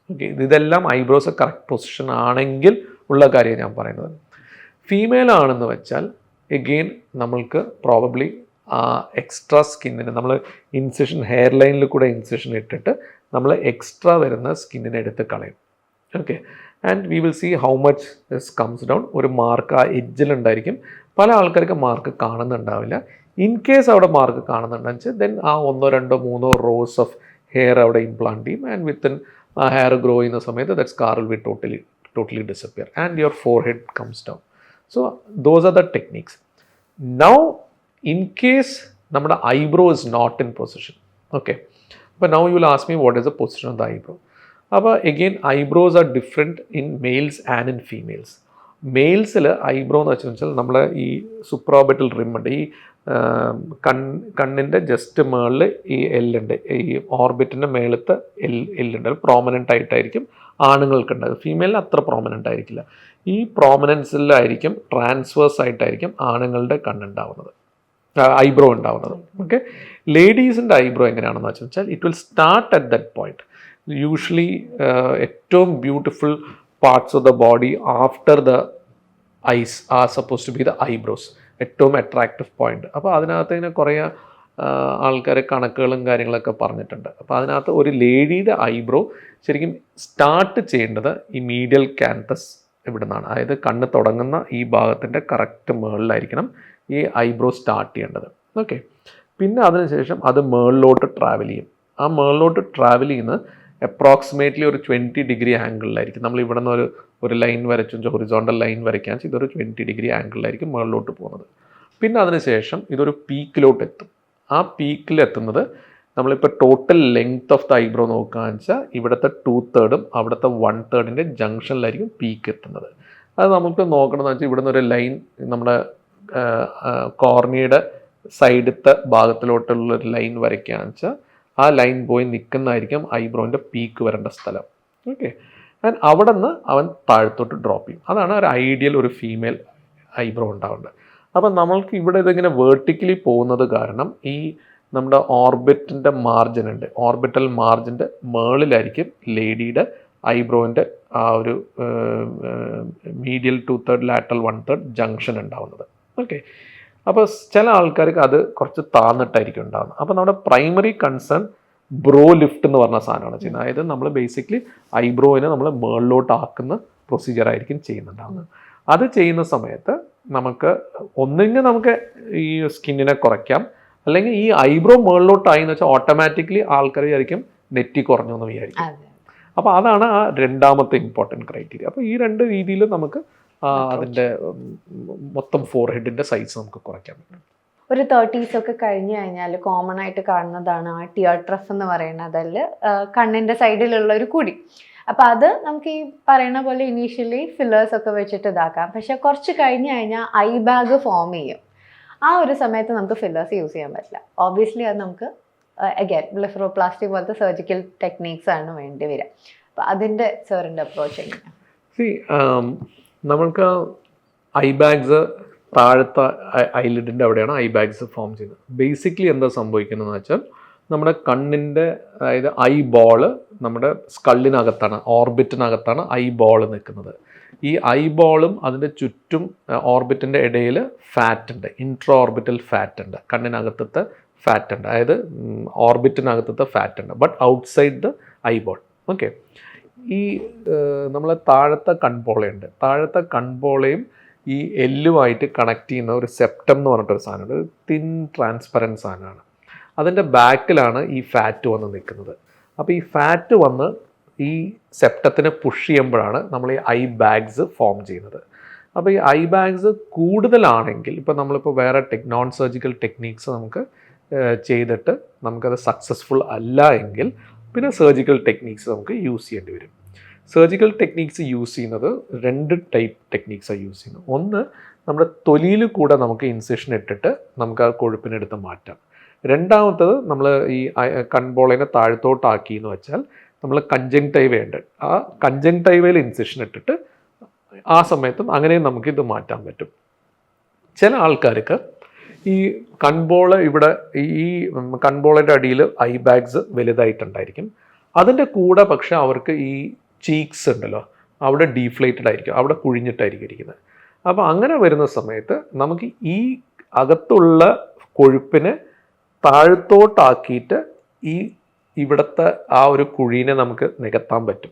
Okay, ഇതെല്ലാം ഐബ്രോസ് കറക്റ്റ് പൊസിഷൻ ആണെങ്കിൽ ഉള്ള കാര്യം ഞാൻ പറയുന്നത്. ഫീമെയിൽ ആണെന്ന് വെച്ചാൽ എഗെയിൻ നമ്മൾക്ക് പ്രോബബ്ലി ആ എക്സ്ട്രാ സ്കിന്നിന് നമ്മൾ ഇൻസിഷൻ ഹെയർ ലൈനിൽ കൂടെ ഇൻസിഷൻ ഇട്ടിട്ട് നമ്മൾ എക്സ്ട്രാ വരുന്ന സ്കിന്നിനെ എടുത്ത് കളയും. Okay, and we will see how much this comes down. ഒരു മാർക്ക് ആ എഡ്ജിലുണ്ടായിരിക്കും, പല ആൾക്കാർക്ക് മാർക്ക് കാണുന്നുണ്ടാവില്ല. ഇൻ കേസ് അവിടെ മാർക്ക് കാണുന്നുണ്ടെന്ന് വെച്ചാൽ ദെൻ ആ 1, 2, 3 റോസ് ഓഫ് ഹെയർ അവിടെ ഇംപ്ലാന്റ് ചെയ്യും. ആൻഡ് വിത്തിൻ ആ ഹെയർ ഗ്രോ ചെയ്യുന്ന സമയത്ത് that scar will be totally disappear and your forehead comes down. So those are the techniques. Now in case നമ്മുടെ eyebrow is not in position. Okay, അപ്പോൾ now you will ask me what is the position of the eyebrow. അപ്പോൾ again eyebrows are different in males and in females. മെയിൽസിൽ eyebrow എന്ന് വെച്ചാൽ നമ്മൾ ഈ സുപ്രോബെറ്റൽ റിമ്മുണ്ട്, ഈ കണ്ണിൻ്റെ ജസ്റ്റ് മുകളിൽ ഈ എല്ലുണ്ട്, ഈ ഓർബിറ്റിൻ്റെ മേളത്തെ എല്ലുണ്ട്, അത് പ്രോമനൻ്റ് ആയിട്ടായിരിക്കും ആണുങ്ങൾക്കുണ്ടാകും. ഫീമെയിലിന് അത്ര പ്രോമനൻ്റ് ആയിരിക്കില്ല. ഈ പ്രോമനൻസിലായിരിക്കും ട്രാൻസ്വേഴ്സ് ആയിട്ടായിരിക്കും ആണുങ്ങളുടെ കണ്ണുണ്ടാവുന്നത്, ഐബ്രോ ഉണ്ടാവുന്നത്. ഓക്കെ, ലേഡീസിൻ്റെ ഐബ്രോ എങ്ങനെയാണെന്ന് വെച്ചാൽ it will start at that point. Usually ഏറ്റവും beautiful parts of the body after the eyes are suppose to be the eyebrows, ഏറ്റവും അട്രാക്റ്റീവ് പോയിന്റ്. അപ്പോൾ അതിനകത്ത് ഇങ്ങനെ കുറേ ആൾക്കാർ കണക്കുകളും കാര്യങ്ങളൊക്കെ പറഞ്ഞിട്ടുണ്ട്. അപ്പോൾ അതിനകത്ത് ഒരു ലേഡിയുടെ ഐബ്രോ ശരിക്കും സ്റ്റാർട്ട് ചെയ്യേണ്ടത് ഈ മീഡിയൽ ക്യാൻതസ് ഇവിടെ നിന്നാണ്. അതായത് കണ്ണ് തുടങ്ങുന്ന ഈ ഭാഗത്തിൻ്റെ കറക്റ്റ് മുകളിലായിരിക്കണം ഈ ഐബ്രോ സ്റ്റാർട്ട് ചെയ്യേണ്ടത്. ഓക്കെ, പിന്നെ അതിനുശേഷം അത് മുകളിലോട്ട് ട്രാവൽ ചെയ്യും. ആ മുകളിലോട്ട് ട്രാവൽ ചെയ്യുന്നത് അപ്രോക്സിമേറ്റ്ലി ഒരു 20 ഡിഗ്രി ആംഗിളിലായിരിക്കും. നമ്മൾ ഇവിടെ നിന്ന് ഒരു ലൈൻ വരച്ചു, ഹൊറിസോണ്ടൽ ലൈൻ വരയ്ക്കാൻ വെച്ചാൽ ഇതൊരു 20 ഡിഗ്രി ആംഗിളിലായിരിക്കും മുകളിലോട്ട് പോകുന്നത്. പിന്നെ അതിനുശേഷം ഇതൊരു പീക്കിലോട്ട് എത്തും. ആ പീക്കിലെത്തുന്നത് നമ്മളിപ്പോൾ total length of the eyebrow നോക്കുകയെന്ന് വെച്ചാൽ ഇവിടുത്തെ 2/3 അവിടുത്തെ 1/3 ജംഗ്ഷനിലായിരിക്കും പീക്ക് എത്തുന്നത്. അത് നമുക്ക് നോക്കണമെന്ന് വെച്ചാൽ ഇവിടുന്ന് ഒരു ലൈൻ നമ്മുടെ കോർണിയുടെ സൈഡത്തെ ഭാഗത്തിലോട്ടുള്ളൊരു ലൈൻ വരയ്ക്കുകയാണെന്ന് വെച്ചാൽ ആ ലൈൻ പോയി നിൽക്കുന്നതായിരിക്കും ഐബ്രോൻ്റെ പീക്ക് വരേണ്ട സ്ഥലം. ഓക്കെ, ആൻഡ് അവിടെ നിന്ന് അവൻ താഴത്തോട്ട് ഡ്രോപ്പ് ചെയ്യും. അതാണ് ഒരു ഐഡിയൽ ഒരു ഫീമെയിൽ ഐബ്രോ ഉണ്ടാവേണ്ടത്. അപ്പം നമ്മൾക്ക് ഇവിടെ ഇതിങ്ങനെ വേർട്ടിക്കലി പോകുന്നത് കാരണം ഈ നമ്മുടെ ഓർബിറ്റിൻ്റെ മാർജിൻ ഉണ്ട്, ഓർബിറ്റൽ മാർജിൻ്റെ മേളിലായിരിക്കും ലേഡിയുടെ ഐബ്രോൻ്റെ ആ ഒരു മീഡിയൽ 2/3 ലാറ്ററൽ 1/3 ജംഗ്ഷൻ ഉണ്ടാവുന്നത്. ഓക്കെ, അപ്പോൾ ചില ആൾക്കാർക്ക് അത് കുറച്ച് താന്നിട്ടായിരിക്കും ഉണ്ടാകുന്നത്. അപ്പോൾ നമ്മുടെ പ്രൈമറി കൺസേൺ ബ്രോ ലിഫ്റ്റ് എന്ന് പറഞ്ഞ സാധനമാണ് ചെയ്യുന്നത്. അതായത് നമ്മൾ ബേസിക്കലി ഐബ്രോയിനെ നമ്മൾ മുകളിലോട്ട് ആക്കുന്ന പ്രൊസീജിയർ ആയിരിക്കും ചെയ്യുന്നുണ്ടാകുന്നത്. അത് ചെയ്യുന്ന സമയത്ത് നമുക്ക് ഒന്നുകിൽ നമുക്ക് ഈ സ്കിന്നിനെ കുറയ്ക്കാം, അല്ലെങ്കിൽ ഈ ഐബ്രോ മുകളിലോട്ടായി എന്ന് വെച്ചാൽ ഓട്ടോമാറ്റിക്കലി ആൾക്കാർ വിചാരിക്കും നെറ്റി കുറഞ്ഞു എന്ന് വിചാരിക്കും. അപ്പോൾ അതാണ് ആ രണ്ടാമത്തെ ഇമ്പോർട്ടൻറ്റ് ക്രൈറ്റീരിയ. അപ്പോൾ ഈ രണ്ട് രീതിയിൽ നമുക്ക് അതിൻ്റെ മൊത്തം ഫോർഹെഡിൻ്റെ സൈസ് നമുക്ക് കുറയ്ക്കാൻ പറ്റും. ഒരു 30s ഒക്കെ കഴിഞ്ഞ് കഴിഞ്ഞാൽ കോമൺ ആയിട്ട് കാണുന്നതാണ് ആ ടിയർ ട്രഫ് എന്ന് പറയുന്നത്. അതിൽ കണ്ണിൻ്റെ സൈഡിലുള്ള ഒരു കുടി. അപ്പം അത് നമുക്ക് ഈ പറയുന്ന പോലെ ഇനീഷ്യലി ഫില്ലേഴ്സ് ഒക്കെ വെച്ചിട്ട് ഇതാക്കാം. പക്ഷെ കുറച്ച് കഴിഞ്ഞ് കഴിഞ്ഞാൽ ഐ ബാഗ് ഫോം ചെയ്യും. ആ ഒരു സമയത്ത് നമുക്ക് ഫില്ലേഴ്സ് യൂസ് ചെയ്യാൻ പറ്റില്ല. ഓബ്വിയസ്ലി അത് നമുക്ക് അഗൈൻ ബ്ലെഫറോപ്ലാസ്റ്റി പോലത്തെ സർജിക്കൽ ടെക്നീക്സ് ആണ് വേണ്ടി വരിക. അപ്പം അതിൻ്റെ സാറിൻ്റെ അപ്രോച്ച് എങ്ങനെയാണ്? നമ്മൾക്ക് ഐ ബാഗ്സ് താഴത്തെ ഐലിഡിൻ്റെ അവിടെയാണ് ഐ ബാഗ്സ് ഫോം ചെയ്യുന്നത്. ബേസിക്കലി എന്താ സംഭവിക്കുന്നതെന്ന് വെച്ചാൽ നമ്മുടെ കണ്ണിൻ്റെ അതായത് ഐ ബോള് നമ്മുടെ സ്കള്ളിനകത്താണ്, ഓർബിറ്റിനകത്താണ് ഐ ബോള് നിൽക്കുന്നത്. ഈ ഐ ബോളും അതിൻ്റെ ചുറ്റും ഓർബിറ്റിൻ്റെ ഇടയിൽ ഫാറ്റ് ഉണ്ട്, ഇൻട്രോ ഓർബിറ്റൽ ഫാറ്റ് ഉണ്ട്, കണ്ണിനകത്തത്തെ ഫാറ്റ് ഉണ്ട്, അതായത് ഓർബിറ്റിനകത്തത്തെ ഫാറ്റ് ഉണ്ട്, but outside the I ball. Okay, ഈ നമ്മളെ താഴത്തെ കൺപോളയുണ്ട്, താഴത്തെ കൺപോളയും ഈ എല്ലുമായിട്ട് കണക്ട് ചെയ്യുന്ന ഒരു സെപ്റ്റം എന്ന് പറഞ്ഞിട്ടൊരു സാധനമുണ്ട്. ഒരു തിൻ ട്രാൻസ്പെറൻറ്റ് സാധനമാണ്. അതിൻ്റെ ബാക്കിലാണ് ഈ ഫാറ്റ് വന്ന് നിൽക്കുന്നത്. അപ്പോൾ ഈ ഫാറ്റ് വന്ന് ഈ സെപ്റ്റത്തിനെ പുഷ് ചെയ്യുമ്പോഴാണ് നമ്മൾ ഈ ഐ ബാഗ്സ് ഫോം ചെയ്യുന്നത്. അപ്പോൾ ഈ ഐ ബാഗ്സ് കൂടുതലാണെങ്കിൽ, ഇപ്പോൾ നമ്മളിപ്പോൾ വേറെ നോൺ സർജിക്കൽ ടെക്നീക്സ് നമുക്ക് ചെയ്തിട്ട് നമുക്കത് സക്സസ്ഫുൾ അല്ല എങ്കിൽ പിന്നെ സർജിക്കൽ ടെക്നീക്സ് നമുക്ക് യൂസ് ചെയ്യേണ്ടി വരും. സർജിക്കൽ ടെക്നീക്സ് യൂസ് ചെയ്യുന്നത് 2 ടൈപ്പ് ടെക്നീക്സാണ് യൂസ് ചെയ്യുന്നത്. ഒന്ന്, നമ്മുടെ തൊലിയിൽ കൂടെ നമുക്ക് ഇൻസിഷൻ ഇട്ടിട്ട് നമുക്ക് ആ കൊഴുപ്പിനെടുത്ത് മാറ്റാം. രണ്ടാമത്തത്, നമ്മൾ ഈ കൺപോളേനെ താഴത്തോട്ടാക്കി എന്ന് വെച്ചാൽ നമ്മൾ കഞ്ചങ്ടൈവ ഉണ്ട്, ആ കഞ്ചങ്ടൈവയിൽ ഇൻസിഷൻ ഇട്ടിട്ട് ആ സമയത്തും അങ്ങനെയും നമുക്കിത് മാറ്റാൻ പറ്റും. ചില ആൾക്കാർക്ക് ഈ കൺപോള ഇവിടെ ഈ കൺപോളയുടെ അടിയിൽ ഐ ബാഗ്സ് വലുതായിട്ടുണ്ടായിരിക്കും. അതിൻ്റെ കൂടെ പക്ഷെ അവർക്ക് ഈ ചീക്സ് ഉണ്ടല്ലോ അവിടെ ഡീഫ്ലേറ്റഡ് ആയിരിക്കും, അവിടെ കുഴിഞ്ഞിട്ടായിരിക്കും ഇരിക്കുന്നത്. അപ്പോൾ അങ്ങനെ വരുന്ന സമയത്ത് നമുക്ക് ഈ അകത്തുള്ള കൊഴുപ്പിനെ താഴത്തോട്ടാക്കിയിട്ട് ഈ ഇവിടുത്തെ ആ ഒരു കുഴീനെ നമുക്ക് നികത്താൻ പറ്റും.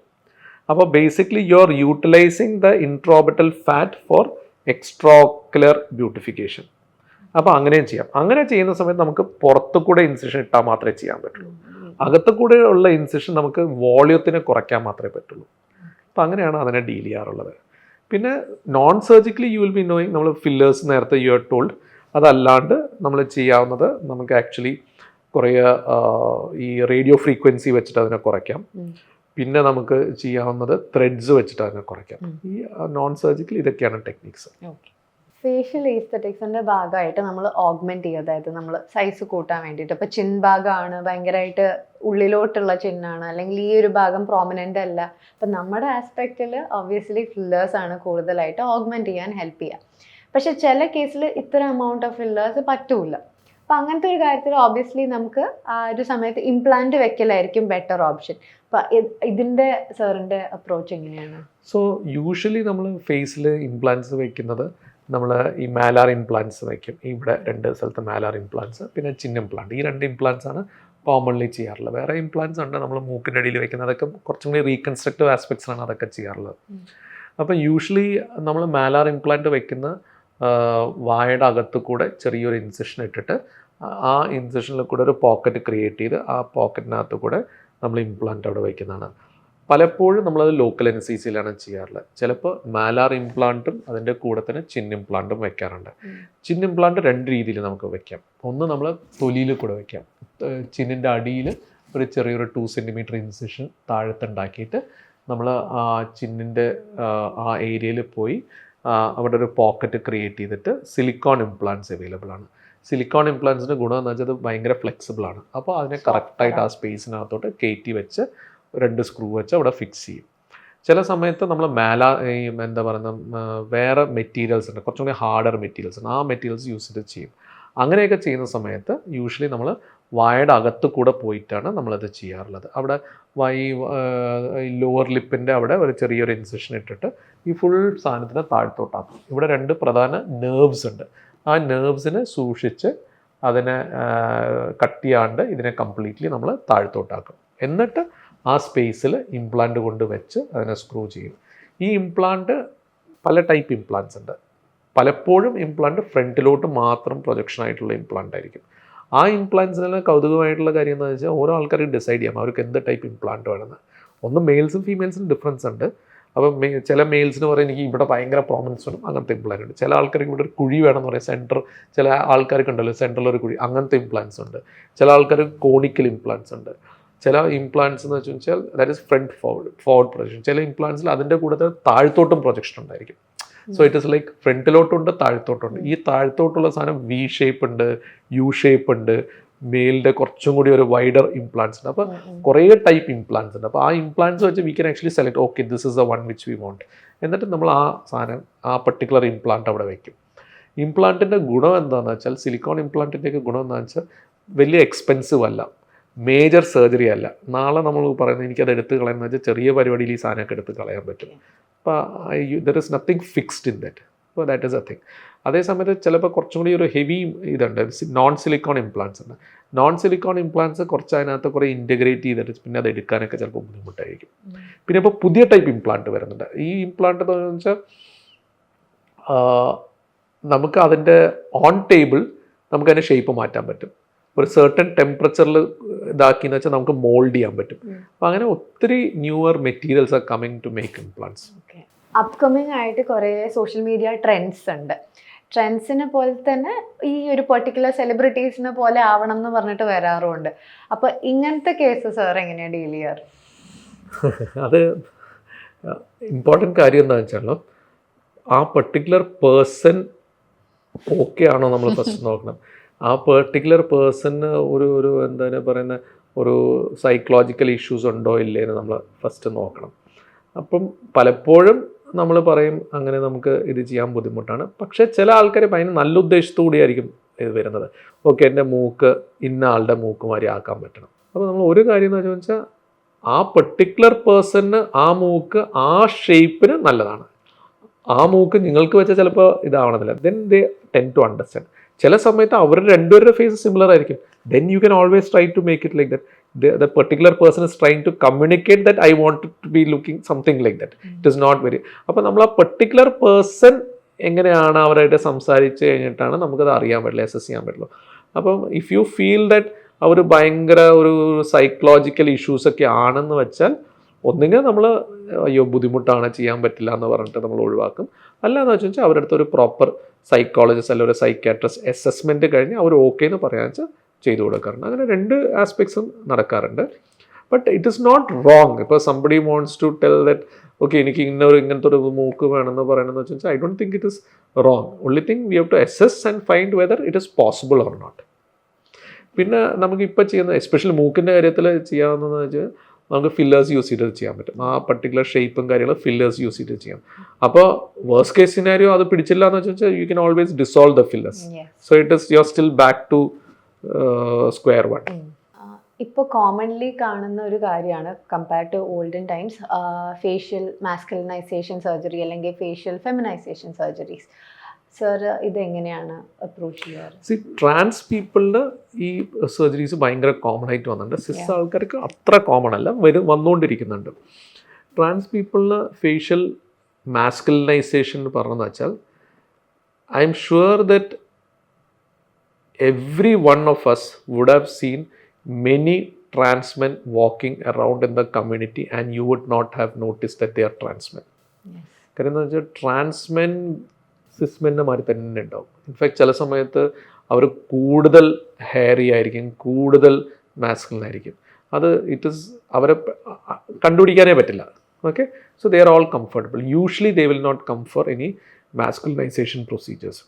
അപ്പോൾ basically you are utilising the intraorbital fat for extraocular beautification. അപ്പോൾ അങ്ങനെയും ചെയ്യാം. അങ്ങനെ ചെയ്യുന്ന സമയത്ത് നമുക്ക് പുറത്തു കൂടെ ഇൻസിഷൻ ഇട്ടാൽ മാത്രമേ ചെയ്യാൻ പറ്റുള്ളൂ. അകത്തു കൂടെ ഉള്ള ഇൻസിഷൻ നമുക്ക് വോളിയത്തിനെ കുറയ്ക്കാൻ മാത്രമേ പറ്റുള്ളൂ. അപ്പോൾ അങ്ങനെയാണ് അതിനെ ഡീൽ ചെയ്യാറുള്ളത്. പിന്നെ non surgically you will be knowing, നമ്മൾ ഫില്ലേഴ്സ് നേരത്തെ യു ആർ ടോൾഡ്, അതല്ലാണ്ട് നമ്മൾ ചെയ്യാവുന്നത് നമുക്ക് ആക്ച്വലി കുറേ ഈ റേഡിയോ ഫ്രീക്വൻസി വെച്ചിട്ട് അതിനെ കുറയ്ക്കാം. പിന്നെ നമുക്ക് ചെയ്യാവുന്നത് ത്രെഡ്സ് വെച്ചിട്ട് അതിനെ കുറയ്ക്കാം. ഈ നോൺ സർജിക്കൽ ഇതൊക്കെയാണ് ടെക്നിക്സ്. ഫേഷ്യൽ ഈസ്തറ്റിക്സിൻ്റെ ഭാഗമായിട്ട് നമ്മൾ ഓഗ്മെൻറ്റ് ചെയ്യുക, അതായത് നമ്മൾ സൈസ് കൂട്ടാൻ വേണ്ടിയിട്ട്. ഇപ്പോൾ ചിൻ ഭാഗമാണ് ഭയങ്കരമായിട്ട് ഉള്ളിലോട്ടുള്ള ചിന്നാണ്, അല്ലെങ്കിൽ ഈ ഒരു ഭാഗം പ്രോമിനൻ്റ് അല്ല. അപ്പം നമ്മുടെ ആസ്പെക്റ്റിൽ ഒബ്വിയസ്ലി ഫില്ലേഴ്സ് ആണ് കൂടുതലായിട്ട് ഓഗ്മെൻറ്റ് ചെയ്യാൻ ഹെൽപ്പ് ചെയ്യുക. പക്ഷെ ചില കേസിൽ ഇത്ര എമൗണ്ട് ഓഫ് ഫില്ലേഴ്സ് പറ്റൂല. അപ്പം അങ്ങനത്തെ ഒരു കാര്യത്തിൽ ഒബ്വിയസ്ലി നമുക്ക് ആ ഒരു സമയത്ത് ഇംപ്ലാന്റ് വെക്കലായിരിക്കും ബെറ്റർ ഓപ്ഷൻ. അപ്പം ഇതിൻ്റെ സാറിൻ്റെ അപ്രോച്ച് എങ്ങനെയാണ്? സോ യൂഷ്വലി നമ്മൾ ഫേസിൽ ഇംപ്ലാന്റ്സ് വെക്കുന്നത്, നമ്മൾ ഈ മാലാർ ഇംപ്ലാന്റ്സ് വയ്ക്കും. ഇവിടെ 2 സ്ഥലത്ത് മാലാർ ഇംപ്ലാന്റ്സ്, പിന്നെ ചിൻ ഇംപ്ലാന്റ്. ഈ 2 ഇംപ്ലാന്റ്സ് ആണ് കോമൺലി ചെയ്യാറുള്ളത്. വേറെ ഇംപ്ലാന്റ്സ് ഉണ്ട് നമ്മൾ മൂക്കിൻ്റെ അടിയിൽ വെക്കുന്നത്, അതൊക്കെ കുറച്ചും കൂടി റീകൺസ്ട്രക്റ്റീവ് ആസ്പെക്ട്സ് ആണ് അതൊക്കെ ചെയ്യാറുള്ളത്. അപ്പോൾ യൂഷ്വലി നമ്മൾ മാലാർ ഇംപ്ലാന്റ് വെക്കുന്ന വായയുടെ അകത്ത് കൂടെ ചെറിയൊരു ഇൻസിഷൻ ഇട്ടിട്ട് ആ ഇൻസിഷനിൽ കൂടെ ഒരു പോക്കറ്റ് ക്രിയേറ്റ് ചെയ്ത് ആ പോക്കറ്റിനകത്ത് കൂടെ നമ്മൾ ഇംപ്ലാന്റ് അവിടെ വയ്ക്കുന്നതാണ്. പലപ്പോഴും നമ്മളത് ലോക്കൽ അനസ്തീസിയയിലാണ് ചെയ്യാറുള്ളത്. ചിലപ്പോൾ മാലാർ ഇംപ്ലാന്റും അതിൻ്റെ കൂടെ തന്നെ ചിൻ ഇംപ്ലാന്റും വെക്കാറുണ്ട്. ചിൻ ഇംപ്ലാന്റ് 2 രീതിയിൽ നമുക്ക് വെക്കാം. ഒന്ന്, നമ്മൾ തൊലിയിൽ കൂടെ വെക്കാം. ചിന്നിൻ്റെ അടിയിൽ ഒരു ചെറിയൊരു 2 സെൻറ്റിമീറ്റർ ഇൻസിഷൻ താഴത്തുണ്ടാക്കിയിട്ട് നമ്മൾ ആ ചിന്നിൻ്റെ ആ ഏരിയയിൽ പോയി അവിടെ ഒരു പോക്കറ്റ് ക്രിയേറ്റ് ചെയ്തിട്ട് സിലിക്കോൺ ഇംപ്ലാന്റ്സ് അവൈലബിൾ ആണ്. സിലിക്കോൺ ഇംപ്ലാന്റ്സിൻ്റെ ഗുണം എന്ന് വെച്ചാൽ അത് ഭയങ്കര ഫ്ലെക്സിബിളാണ്. അപ്പോൾ അതിനെ കറക്റ്റായിട്ട് ആ സ്പേസിനകത്തോട്ട് കയറ്റി വെച്ച് 2 സ്ക്രൂ വെച്ച് അവിടെ ഫിക്സ് ചെയ്യും. ചില സമയത്ത് നമ്മൾ എന്താ പറയുക, വേറെ മെറ്റീരിയൽസ് ഉണ്ട്, കുറച്ചും കൂടി ഹാർഡർ മെറ്റീരിയൽസ് ഉണ്ട്, ആ മെറ്റീരിയൽസ് യൂസ് ചെയ്ത് ചെയ്യും. അങ്ങനെയൊക്കെ ചെയ്യുന്ന സമയത്ത് യൂഷ്വലി നമ്മൾ വായയുടെ അകത്ത് കൂടെ പോയിട്ടാണ് നമ്മളത് ചെയ്യാറുള്ളത്. അവിടെ ലോവർ ലിപ്പിൻ്റെ അവിടെ ഒരു ചെറിയൊരു ഇൻസിഷൻ ഇട്ടിട്ട് ഈ ഫുൾ സാധനത്തിനെ താഴ്ത്തോട്ടാക്കും. ഇവിടെ 2 പ്രധാന നെർവ്സ് ഉണ്ട്. ആ നെർവ്സിനെ സൂക്ഷിച്ച് അതിനെ കട്ട് ചെയ്യാണ്ട് ഇതിനെ കംപ്ലീറ്റ്ലി നമ്മൾ താഴ്ത്തോട്ടാക്കും. എന്നിട്ട് ആ സ്പേസിൽ ഇംപ്ലാന്റ് കൊണ്ട് വെച്ച് അതിനെ സ്ക്രൂ ചെയ്യും. ഈ ഇംപ്ലാന്റ് പല ടൈപ്പ് ഇംപ്ലാന്റ്സ് ഉണ്ട്. പലപ്പോഴും ഇംപ്ലാന്റ് ഫ്രണ്ടിലോട്ട് മാത്രം പ്രൊജക്ഷൻ ആയിട്ടുള്ള ഇംപ്ലാന്റ് ആയിരിക്കും. ആ ഇംപ്ലാന്റ്സിന് കൗതുകമായിട്ടുള്ള കാര്യം എന്താണെന്ന് വെച്ചാൽ ഓരോ ആൾക്കാർക്ക് ഡിസൈഡ് ചെയ്യാം അവർക്ക് എന്ത് ടൈപ്പ് ഇംപ്ലാന്റ് വേണമെന്ന്. ഒന്ന് മെയിൽസും ഫീമെയിൽസും ഡിഫറൻസ് ഉണ്ട്. അപ്പം ചില മെയിൽസിന് പറയും എനിക്ക് ഇവിടെ ഭയങ്കര പ്രോമിനൻസ് വേണം, അങ്ങനത്തെ ഇംപ്ലാന്റ് ഉണ്ട്. ചില ആൾക്കാർക്ക് ഇവിടെ ഒരു കുഴി വേണമെന്ന് പറയാം, സെൻറ്റർ. ചില ആൾക്കാർക്ക് ഉണ്ടല്ലോ സെൻറ്ററിൽ ഒരു കുഴി, അങ്ങനത്തെ ഇംപ്ലാന്റ്സ് ഉണ്ട്. ചില ആൾക്കാർക്ക് കോണിക്കൽ ഇംപ്ലാന്റ്സ് ഉണ്ട്. ചില ഇംപ്ലാന്റ്സ് എന്ന് വെച്ചാൽ that is front forward projection. ചില ഇംപ്ലാന്റ്സിൽ അതിൻ്റെ കൂടെ താഴ്ത്തോട്ടും പ്രൊജക്ഷൻ ഉണ്ടായിരിക്കും. സോ ഇറ്റ് ഇസ് ലൈക്ക് ഫ്രണ്ടിലോട്ടുണ്ട് താഴ്ത്തോട്ടുണ്ട്. ഈ താഴ്ത്തോട്ടുള്ള സാധനം വി ഷേപ്പ് ഉണ്ട്, യു ഷേപ്പ് ഉണ്ട്, മെയിലിൻ്റെ കുറച്ചും കൂടി ഒരു വൈഡർ ഇംപ്ലാന്റ്സ് ഉണ്ട്. അപ്പോൾ കുറേ ടൈപ്പ് ഇംപ്ലാന്റ്സ് ഉണ്ട്. അപ്പോൾ ആ ഇംപ്ലാന്റ്സ് വെച്ച് we can actually select okay this is the one which we want. എന്നിട്ട് നമ്മൾ ആ സാധനം ആ പർട്ടിക്കുലർ ഇംപ്ലാന്റ് അവിടെ വയ്ക്കും. ഇംപ്ലാന്റിൻ്റെ ഗുണം എന്താണെന്ന് വെച്ചാൽ, സിലിക്കോൺ ഇംപ്ലാന്റിൻ്റെയൊക്കെ ഗുണം എന്താണെന്ന് വെച്ചാൽ വലിയ എക്സ്പെൻസീവ് അല്ല, മേജർ സർജറി അല്ല. നാളെ നമ്മൾ പറയുന്നത് എനിക്കത് എടുത്ത് കളയുന്നത് വെച്ചാൽ ചെറിയ പരിപാടിയിൽ ഈ സാധനമൊക്കെ എടുത്ത് കളയാൻ പറ്റും. അപ്പോൾ there is nothing fixed in that. അപ്പോൾ ദാറ്റ് ഇസ് എ തിങ്. അതേസമയത്ത് ചിലപ്പോൾ കുറച്ചും കൂടി ഒരു ഹെവി ഇതുണ്ട്, നോൺ സിലിക്കോൺ ഇംപ്ലാന്റ്സ് ഉണ്ട്. നോൺ സിലിക്കോൺ ഇംപ്ലാന്റ്സ് കുറച്ച് അതിനകത്ത് കുറേ ഇൻറ്റഗ്രേറ്റ് ചെയ്തിട്ട് പിന്നെ അത് എടുക്കാനൊക്കെ ചിലപ്പോൾ ബുദ്ധിമുട്ടായിരിക്കും. പിന്നെ ഇപ്പോൾ പുതിയ ടൈപ്പ് ഇംപ്ലാന്റ് വരുന്നുണ്ട്. ഈ ഇംപ്ലാന്റ് എന്ന് വെച്ചാൽ നമുക്ക് അതിൻ്റെ ഓൺ ടേബിൾ നമുക്ക് അതിൻ്റെ ഷേപ്പ് മാറ്റാൻ പറ്റും. ഒരു സർട്ടൺ ടെമ്പറേച്ചറിൽ ഇതാക്കിയെന്ന് വെച്ചാൽ നമുക്ക് മോൾഡ് ചെയ്യാൻ പറ്റും. അപ്പോൾ അങ്ങനെ ഒത്തിരി newer materials are coming to make implants. Upcoming ആയിട്ട് കുറേ സോഷ്യൽ മീഡിയ ട്രെൻഡ്സ് ഉണ്ട്. ട്രെൻഡ്സിനെ പോലെ തന്നെ ഈ ഒരു പെർട്ടിക്കുലർ സെലിബ്രിറ്റീസിനെ പോലെ ആവണം എന്ന് പറഞ്ഞിട്ട് വരാറുമുണ്ട്. അപ്പോൾ ഇങ്ങനത്തെ കേസസ് സാർ എങ്ങനെയാണ് ഡീൽ ചെയ്യാറ്? അത് ഇമ്പോർട്ടൻറ്റ് കാര്യം എന്താണെന്ന് വെച്ചാൽ ആ പെർട്ടിക്കുലർ പേഴ്സൺ ഓക്കെ ആണോ നമ്മൾ ഫസ്റ്റ് നോക്കണം. ആ പെർട്ടിക്കുലർ പേഴ്സണ് ഒരു എന്താണ് പറയുന്ന ഒരു സൈക്കോളജിക്കൽ ഇഷ്യൂസ് ഉണ്ടോ ഇല്ലേന്ന് നമ്മൾ ഫസ്റ്റ് നോക്കണം. അപ്പം പലപ്പോഴും നമ്മൾ പറയും അങ്ങനെ നമുക്ക് ഇത് ചെയ്യാൻ ബുദ്ധിമുട്ടാണ്. പക്ഷേ ചില ആൾക്കാർ അതിന് നല്ല ഉദ്ദേശത്തോടെ ആയിരിക്കും ഇത് വരുന്നത്. ഓക്കെ എൻ്റെ മൂക്ക് ഇന്ന ആളുടെ മൂക്ക് മാതിരി ആക്കാൻ പറ്റണം. അപ്പോൾ നമ്മൾ ഒരു കാര്യം എന്ന് വെച്ചാൽ ആ പെർട്ടിക്കുലർ പേഴ്സണിന് ആ മൂക്ക് ആ ഷേപ്പിന് നല്ലതാണ്. ആ മൂക്ക് നിങ്ങൾക്ക് വെച്ചാൽ ചിലപ്പോൾ ഇതാവണമെന്നില്ല. Then they tend to understand. ചില സമയത്ത് അവരുടെ രണ്ടുപേരുടെ ഫേസ് സിമിലർ ആയിരിക്കും. Then you can always try to make it like that. The particular person is trying to communicate that I want to be looking something like that. It is not very. അപ്പോൾ നമ്മൾ ആ particular person എങ്ങനെയാണ് അവരായിട്ട് സംസാരിച്ച് കഴിഞ്ഞിട്ടാണ് നമുക്കത് അറിയാൻ പറ്റില്ല, അസസ് ചെയ്യാൻ പറ്റുള്ളൂ. അപ്പം ഇഫ് യു ഫീൽ ദാറ്റ് അവർ ഭയങ്കര ഒരു സൈക്കോളജിക്കൽ ഇഷ്യൂസൊക്കെ ആണെന്ന് വെച്ചാൽ ഒന്നുകിൽ നമ്മൾ അയ്യോ ബുദ്ധിമുട്ടാണ് ചെയ്യാൻ പറ്റില്ല എന്ന് പറഞ്ഞിട്ട് നമ്മൾ ഒഴിവാക്കും. അല്ലാന്ന് വെച്ചാൽ അവരുടെ അടുത്ത് ഒരു പ്രോപ്പർ സൈക്കോളജിസ്റ്റ് അല്ലെങ്കിൽ ഒരു സൈക്യാട്രിസ്റ്റ് അസസ്മെൻറ്റ് കഴിഞ്ഞ് അവർ ഓക്കെ എന്ന് പറയാൻ വെച്ചാൽ ചെയ്തു കൊടുക്കാറുണ്ട്. അങ്ങനെ രണ്ട് ആസ്പെക്ട്സും നടക്കാറുണ്ട്. But it is not wrong. ഇപ്പോൾ somebody wants to tell that okay എനിക്ക് ഇങ്ങനത്തെ ഒരു മൂക്ക് വേണമെന്ന് പറയണമെന്ന് വെച്ചാൽ I don't think it is wrong. Only thing we have to assess and find whether it is possible or not. പിന്നെ നമുക്കിപ്പോൾ ചെയ്യുന്ന എസ്പെഷ്യലി മൂക്കിൻ്റെ കാര്യത്തിൽ ചെയ്യാവുന്നതെന്ന് വെച്ചാൽ നമുക്ക് ഫില്ലേഴ്സ് യൂസ് ചെയ്തിട്ട് ചെയ്യാൻ പറ്റും. ആ പർട്ടിക്കുലർ ഷേപ്പും കാര്യങ്ങളും ഫില്ലേഴ്സ് യൂസ് ചെയ്തിട്ട് ചെയ്യാം. അപ്പോൾ വേഴ്സ്റ്റ് കേസ് സിനാരിയോ അത് പിടിച്ചില്ല എന്ന് വെച്ചാൽ you can always dissolve the fillers. So it is you are still back to square one. ഇപ്പോൾ കോമൺലി കാണുന്ന ഒരു കാര്യമാണ് compared to olden times facial masculinisation surgery അല്ലെങ്കിൽ ഫേഷ്യൽ ഫെമിനൈസേഷൻ സർജറീസ്. സർ ഇതെങ്ങനെയാണ് അപ്രോച്ച് ചെയ്യാറ്? ട്രാൻസ് പീപ്പിളിൽ ഈ സർജറീസ് ഭയങ്കര കോമൺ ആയിട്ട് വന്നിട്ടുണ്ട്. സിസ് ആൾക്കാർക്ക് അത്ര കോമൺ അല്ല, വന്നുകൊണ്ടിരിക്കുന്നുണ്ട്. ട്രാൻസ് പീപ്പിളിൽ ഫേഷ്യൽ മാസ്കുലിനൈസേഷൻ എന്ന് പറഞ്ഞതെന്ന് വെച്ചാൽ I am sure that every one of us would have seen many trans men walking around in the community and you would not have noticed that they are trans men. കാരണം എന്താ വെച്ചാൽ trans men സിസ് മെന്നെ മാതിരി തന്നെ ഉണ്ടാവും. In fact ചില സമയത്ത് അവർ കൂടുതൽ hairy ആയിരിക്കും, കൂടുതൽ മാസ്കുലിൻ ആയിരിക്കും. അത് ഇറ്റ് ഇസ് അവരെ കണ്ടുപിടിക്കാനേ പറ്റില്ല. Okay, so they are all comfortable. Usually they will not come for any masculinisation procedures.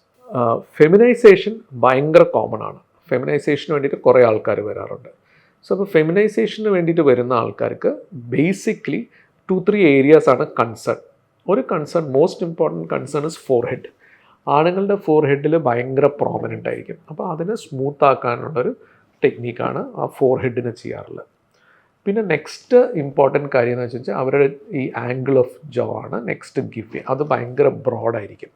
Feminisation ഭയങ്കര കോമൺ ആണ്. ഫെമിനൈസേഷന് വേണ്ടിയിട്ട് കുറേ ആൾക്കാർ വരാറുണ്ട്. സോ അപ്പോൾ ഫെമിനൈസേഷന് വേണ്ടിയിട്ട് വരുന്ന ആൾക്കാർക്ക് ബേസിക്കലി 2-3 ഏരിയാസ് ആണ് കൺസേൺ. ഒരു concern, most important concern is forehead. ആണുങ്ങളുടെ ഫോർഹെഡിൽ ഭയങ്കര പ്രോമിനൻ്റ് ആയിരിക്കും. അപ്പോൾ അതിനെ സ്മൂത്ത് ആക്കാനുള്ളൊരു ടെക്നീക്കാണ് ആ ഫോർഹെഡിന് ചെയ്യാറുള്ളത്. പിന്നെ നെക്സ്റ്റ് ഇമ്പോർട്ടൻറ്റ് കാര്യം എന്ന് വെച്ചാൽ അവരുടെ ഈ ആംഗിൾ ഓഫ് ജോ ആണ് നെക്സ്റ്റ് ഗിവ് ചെയ്യുക. അത് ഭയങ്കര ബ്രോഡായിരിക്കും.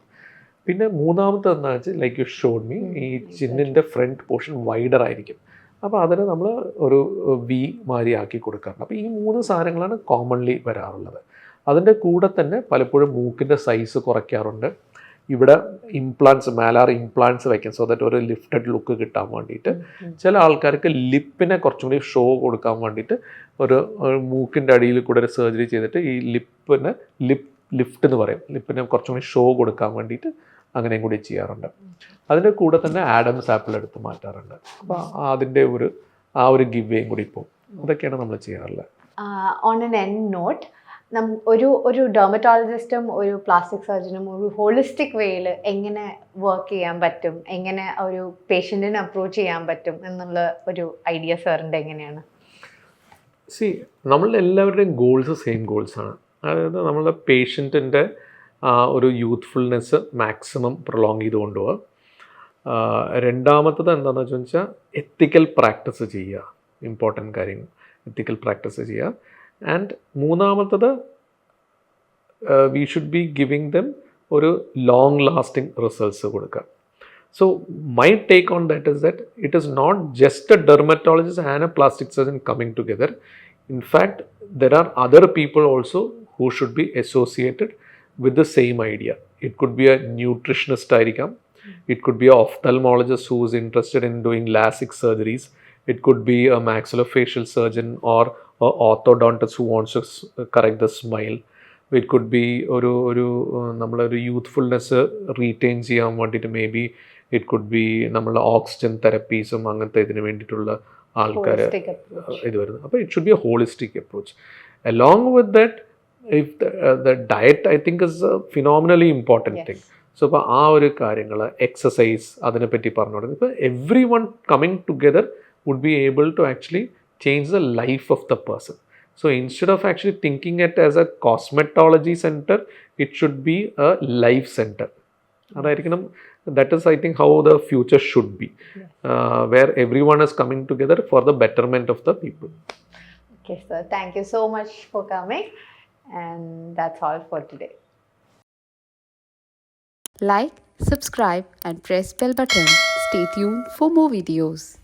പിന്നെ മൂന്നാമത്തെ എന്താ വെച്ചാൽ ലൈക്ക് യു ഷോഡ് മീ, ഈ ചിന്നിൻ്റെ ഫ്രണ്ട് പോർഷൻ വൈഡർ ആയിരിക്കും. അപ്പോൾ അതിന് നമ്മൾ ഒരു വി മാതിരി ആക്കി കൊടുക്കാറുണ്ട്. അപ്പോൾ ഈ 3 സാധനങ്ങളാണ് കോമൺലി വരാറുള്ളത്. അതിൻ്റെ കൂടെ തന്നെ പലപ്പോഴും മൂക്കിൻ്റെ സൈസ് കുറയ്ക്കാറുണ്ട്. ഇവിടെ ഇംപ്ലാന്റ്സ് മാലാർ ഇംപ്ലാന്റ്സ് വയ്ക്കും സോ ദാറ്റ് ഒരു ലിഫ്റ്റഡ് ലുക്ക് കിട്ടാൻ വേണ്ടിയിട്ട്. ചില ആൾക്കാർക്ക് ലിപ്പിനെ കുറച്ചും കൂടി ഷോ കൊടുക്കാൻ വേണ്ടിയിട്ട് ഒരു മൂക്കിൻ്റെ അടിയിൽ കൂടെ ഒരു സർജറി ചെയ്തിട്ട് ഈ ലിപ്പിന് ലിഫ്റ്റ് എന്ന് പറയും, ലിപ്പിനെ കുറച്ചും കൂടി ഷോ കൊടുക്കാൻ വേണ്ടിയിട്ട് അങ്ങനെയും കൂടി ചെയ്യാറുണ്ട്. അതിൻ്റെ കൂടെ തന്നെ ആഡംസ് ആപ്പിൾ എടുത്ത് മാറ്റാറുണ്ട്. അപ്പോൾ അതിൻ്റെ ആ ഒരു ഗിവ് വേയും കൂടി ഇപ്പോൾ അതൊക്കെയാണ് നമ്മൾ ചെയ്യാറുള്ളത്. ഓൺ എൻ എൻഡ് നോട്ട്, ഒരു ഡെർമറ്റോളജിസ്റ്റും ഒരു പ്ലാസ്റ്റിക് സർജനും ഒരു ഹോളിസ്റ്റിക് വേയിൽ എങ്ങനെ വർക്ക് ചെയ്യാൻ പറ്റും, എങ്ങനെ ഒരു പേഷ്യൻറ്റിനെ അപ്രോച്ച് ചെയ്യാൻ പറ്റും എന്നുള്ള ഒരു ഐഡിയ സാറിൻ്റെ എങ്ങനെയാണ്? നമ്മളുടെ എല്ലാവരുടെയും ഗോൾസ് സെയിം ഗോൾസാണ്. അതായത് നമ്മളുടെ പേഷ്യൻറ്റിൻ്റെ ഒരു യൂത്ത്ഫുൾനെസ് മാക്സിമം പ്രൊലോങ് ചെയ്ത് കൊണ്ടുപോകുക. രണ്ടാമത്തത് എന്താണെന്ന് വെച്ചാൽ എത്തിക്കൽ പ്രാക്ടീസ് ചെയ്യുക, ഇമ്പോർട്ടൻറ്റ് കാര്യം എത്തിക്കൽ പ്രാക്ടീസ് ചെയ്യുക. ആൻഡ് മൂന്നാമത്തത് we should be giving dum ഒരു ലോങ് ലാസ്റ്റിംഗ് റിസൾട്ട്സ് കൊടുക്കുക. So my take on that is that it is not just a dermatologist and a plastic surgeon coming together. In fact, there are other people also who should be associated with the same idea. It could be a nutritionist ആയിരിക്കാം, it could be an ophthalmologist who is interested in doing LASIK surgeries, it could be a maxillofacial surgeon or an orthodontist who wants to correct the smile. It could be ഒരു നമ്മളൊരു youthfulness retain ചെയ്യാൻ വേണ്ടിയിട്ട് may be it could be നമ്മളുടെ oxygen തെറപ്പീസും അങ്ങനത്തെ ഇതിന് വേണ്ടിയിട്ടുള്ള ആൾക്കാർ ഇത് വരുന്നത്. അപ്പോൾ it should be a holistic approach. Along with that if the diet I think is phenomenally important thing. So അപ്പോൾ ആ ഒരു കാര്യങ്ങൾ എക്സസൈസ് അതിനെപ്പറ്റി പറഞ്ഞു കൊടുക്കുന്നത്. ഇപ്പോൾ every one coming together would be able to actually change the life of the person. So instead of actually thinking it as a cosmetology center, it should be a life center. That is, I think, how the future should be, where everyone is coming together for the betterment of the people. Okay, sir. Thank you so much for coming. And that's all for today. Like, subscribe and press bell button. Stay tuned for more videos.